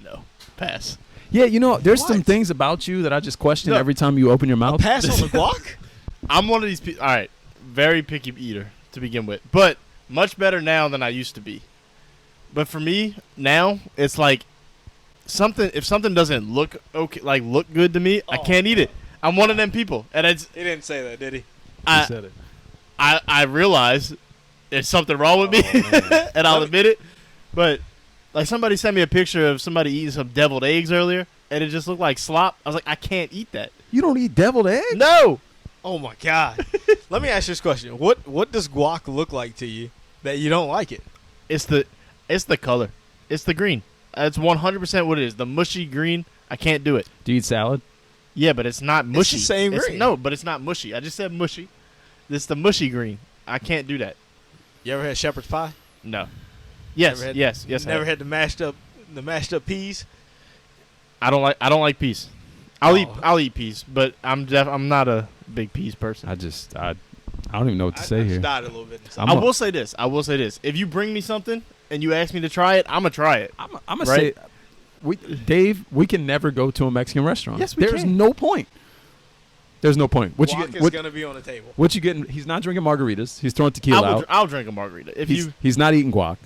No. Pass.
Yeah, there's
What?
some things about you that I just question every time you open your mouth.
Pass on the guac?
I'm one of these people. All right, very picky eater to begin with, but much better now than I used to be. But for me now, it's like if something doesn't look okay, like look good to me, I can't eat it. I'm one of them people, and
He didn't say that, did he?
You said it.
I realize there's something wrong with me, and I'll admit it. But like somebody sent me a picture of somebody eating some deviled eggs earlier, and it just looked like slop. I was like, I can't eat that.
You don't eat deviled eggs?
No.
Oh my God. Let me ask you this question: What does guac look like to you that you don't like it?
It's the color. It's the green. That's 100% what it is. The mushy green. I can't do it.
Do you eat salad?
Yeah, but it's not mushy.
It's the same green.
No, but it's not mushy. I just said mushy. It's the mushy green. I can't do that.
You ever had shepherd's pie?
No. Yes. Yes.
Never had the mashed up peas.
I don't like peas. I'll eat peas, but I'm not a big peas person.
I don't even know what to say
I
here.
just died a little bit.
I will say this. If you bring me something and you ask me to try it, I'm gonna try it.
I'm gonna say, Dave, we can never go to a Mexican restaurant.
Yes, we
There's
can.
no point. There's no point. What you
Guac
get?
is gonna be on the table.
What you getting? He's not drinking margaritas. He's throwing tequila out.
I'll drink a margarita.
He's not eating guac.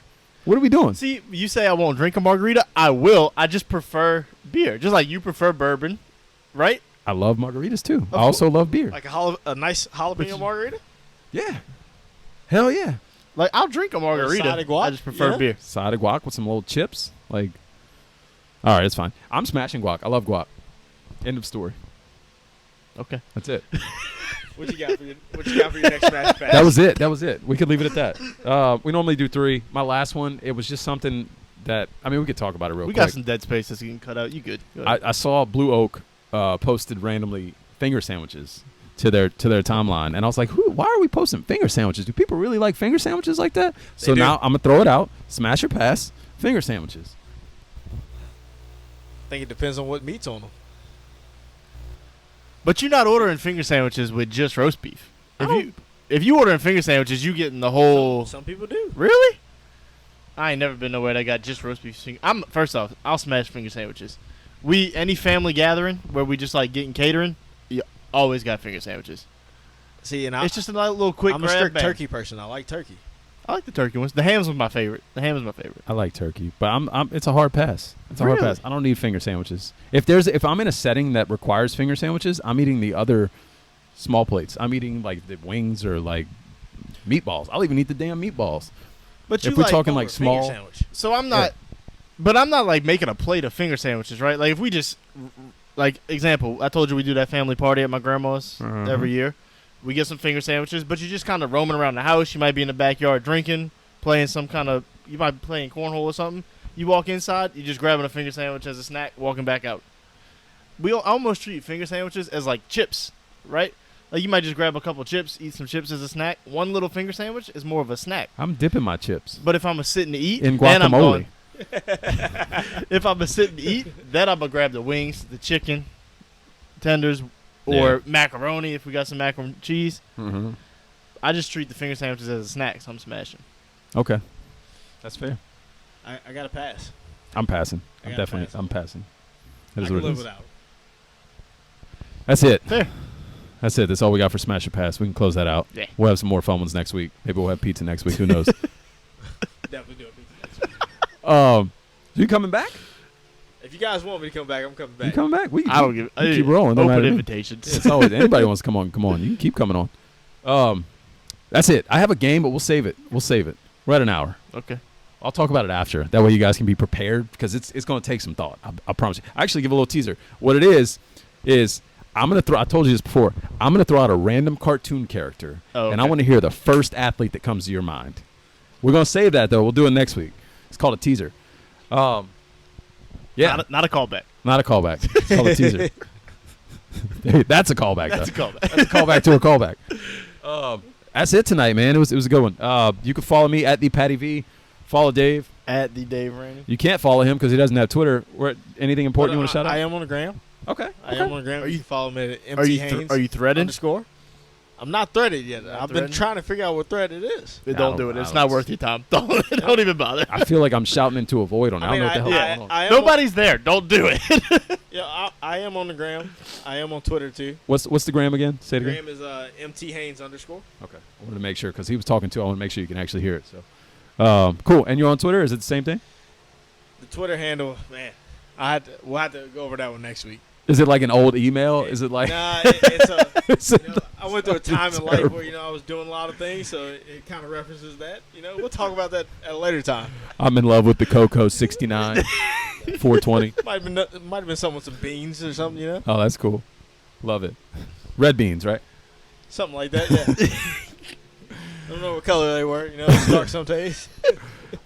What are we doing?
See, you say I won't drink a margarita. I will. I just prefer beer, just like you prefer bourbon, right?
I love margaritas too. I also love beer.
Like a nice jalapeno margarita.
Yeah. Hell yeah.
Like I'll drink a margarita.
side of guac?
I just prefer beer.
Side of guac with some little chips. Like, all right, it's fine. I'm smashing guac. I love guac. End of story.
Okay.
That's it.
What you got for your next smash pass?
That was it. We could leave it at that. We normally do 3. My last one, it was just something that, we could talk about it real quick.
We got some dead space that's getting cut out. You good? Go ahead.
I saw Blue Oak posted randomly finger sandwiches to their timeline, and I was like, why are we posting finger sandwiches? Do people really like finger sandwiches like that? So now I'm gonna throw it out. Smash or pass? Finger sandwiches.
I think it depends on what meat's on them.
But you're not ordering finger sandwiches with just roast beef. If you ordering finger sandwiches, you getting the whole.
Some people do.
Really? I ain't never been nowhere that got just roast beef. First off, I'll smash finger sandwiches. Any family gathering where we just like getting catering, you always got finger sandwiches.
See, and
it's just a little quick.
I'm a strict turkey person. I like turkey.
I like the turkey ones. The ham's was my favorite.
I like turkey, but it's a hard pass. It's a hard pass. I don't need finger sandwiches. If I'm in a setting that requires finger sandwiches, I'm eating the other small plates. I'm eating like the wings or like meatballs. I'll even eat the damn meatballs.
But
if we're talking like small,
sandwich.
So I'm not. Yeah. But I'm not like making a plate of finger sandwiches, right? Like if we just, like example, I told you we do that family party at my grandma's every year. We get some finger sandwiches, but you're just kind of roaming around the house. You might be in the backyard drinking, playing you might be playing cornhole or something. You walk inside, you're just grabbing a finger sandwich as a snack, walking back out. We almost treat finger sandwiches as like chips, right? Like you might just grab a couple chips, eat some chips as a snack. One little finger sandwich is more of a snack.
I'm dipping my chips.
But if I'm sitting to eat,
in
then
guacamole.
If I'm sitting to eat, then I'm gonna grab the wings, the chicken tenders, or macaroni if we got some macaroni and cheese.
Mm-hmm.
I just treat the finger sandwiches as a snack, so I'm smashing.
Okay, that's fair.
I got to pass.
I'm passing. I'm passing. That is
I
what
can
it
live
is.
without.
That's it.
Fair.
That's it. That's all we got for Smash or Pass. We can close that out.
Yeah.
We'll have some more fun ones next week. Maybe we'll have pizza next week. Who knows?
Definitely do a pizza next week.
You coming back?
If you guys want me to come back, I'm coming back.
You coming back? We
I don't give.
we keep rolling. No
Open
matter-
invitations.
It's always anybody wants to come on. Come on. You can keep coming on. That's it. I have a game, but we'll save it. We're at an hour.
Okay.
I'll talk about it after. That way you guys can be prepared because it's going to take some thought. I promise you. I actually give a little teaser. What it is I'm going to throw – I told you this before. I'm going to throw out a random cartoon character, and I want to hear the first athlete that comes to your mind. We're going to save that, though. We'll do it next week. It's called a teaser. Yeah.
Not a callback.
Not a callback. It's called a teaser. Hey, that's a callback,
That's a
though.
callback.
That's a callback to a callback. That's it tonight, man. It was a good one. You can follow me at the Patty V. Follow Dave.
At the Dave Rainey.
You can't follow him because he doesn't have Twitter. Anything important you want to shout out?
I am on the gram.
Okay.
I am on the gram.
Are
You
you-
can follow me at
Are you
MT
are you threading?
_ I'm not threaded yet.
Not
I've been
threading?
trying to figure out what thread it is.
Don't do it. It's
I
not
don't-
worth your time. Don't even bother.
I feel like I'm shouting into a void on it. I don't know what the hell is going on.
I am
Nobody's there. Don't do it.
I am on the gram. I am on Twitter too.
What's the gram again? Say it again.
Gram is MT Haynes _.
Okay. I wanted to make sure because he was talking to. I want to make sure you can actually hear it. So, cool. And you're on Twitter? Is it the same thing?
The Twitter handle, man. We'll have to go over that one next week.
Is it like an old email? Is it like?
Nah, it's a.
Is it-
I went through a time in life
terrible.
where I was doing a lot of things, so it kind of references that. We'll talk about that at a later time.
I'm in love with the Coco 69, 420.
Might have been something with some beans or something,
Oh, that's cool. Love it. Red beans, right?
something like that. Yeah. I don't know what color they were. It's dark some days.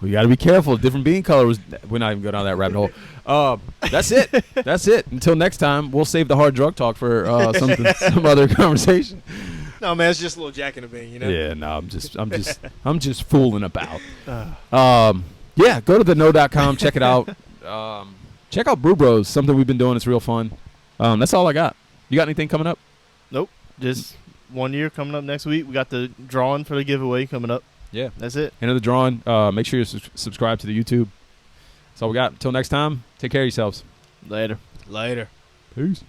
We got to be careful. Different bean color was. We're not even going down that rabbit hole. That's it. That's it. Until next time, we'll save the hard drug talk for some other conversation.
No, man, it's just a little Jack in the Bean,
Yeah, no, I'm just fooling about. Yeah, go to theknow.com, check it out. Check out Brew Bros, something we've been doing. It's real fun. That's all I got. You got anything coming up?
Nope. Just 1 year coming up next week. We got the drawing for the giveaway coming up.
Yeah.
That's it.
End of the drawing. Make sure you subscribe to the YouTube. That's all we got. Until next time, take care of yourselves.
Later.
Later.
Peace.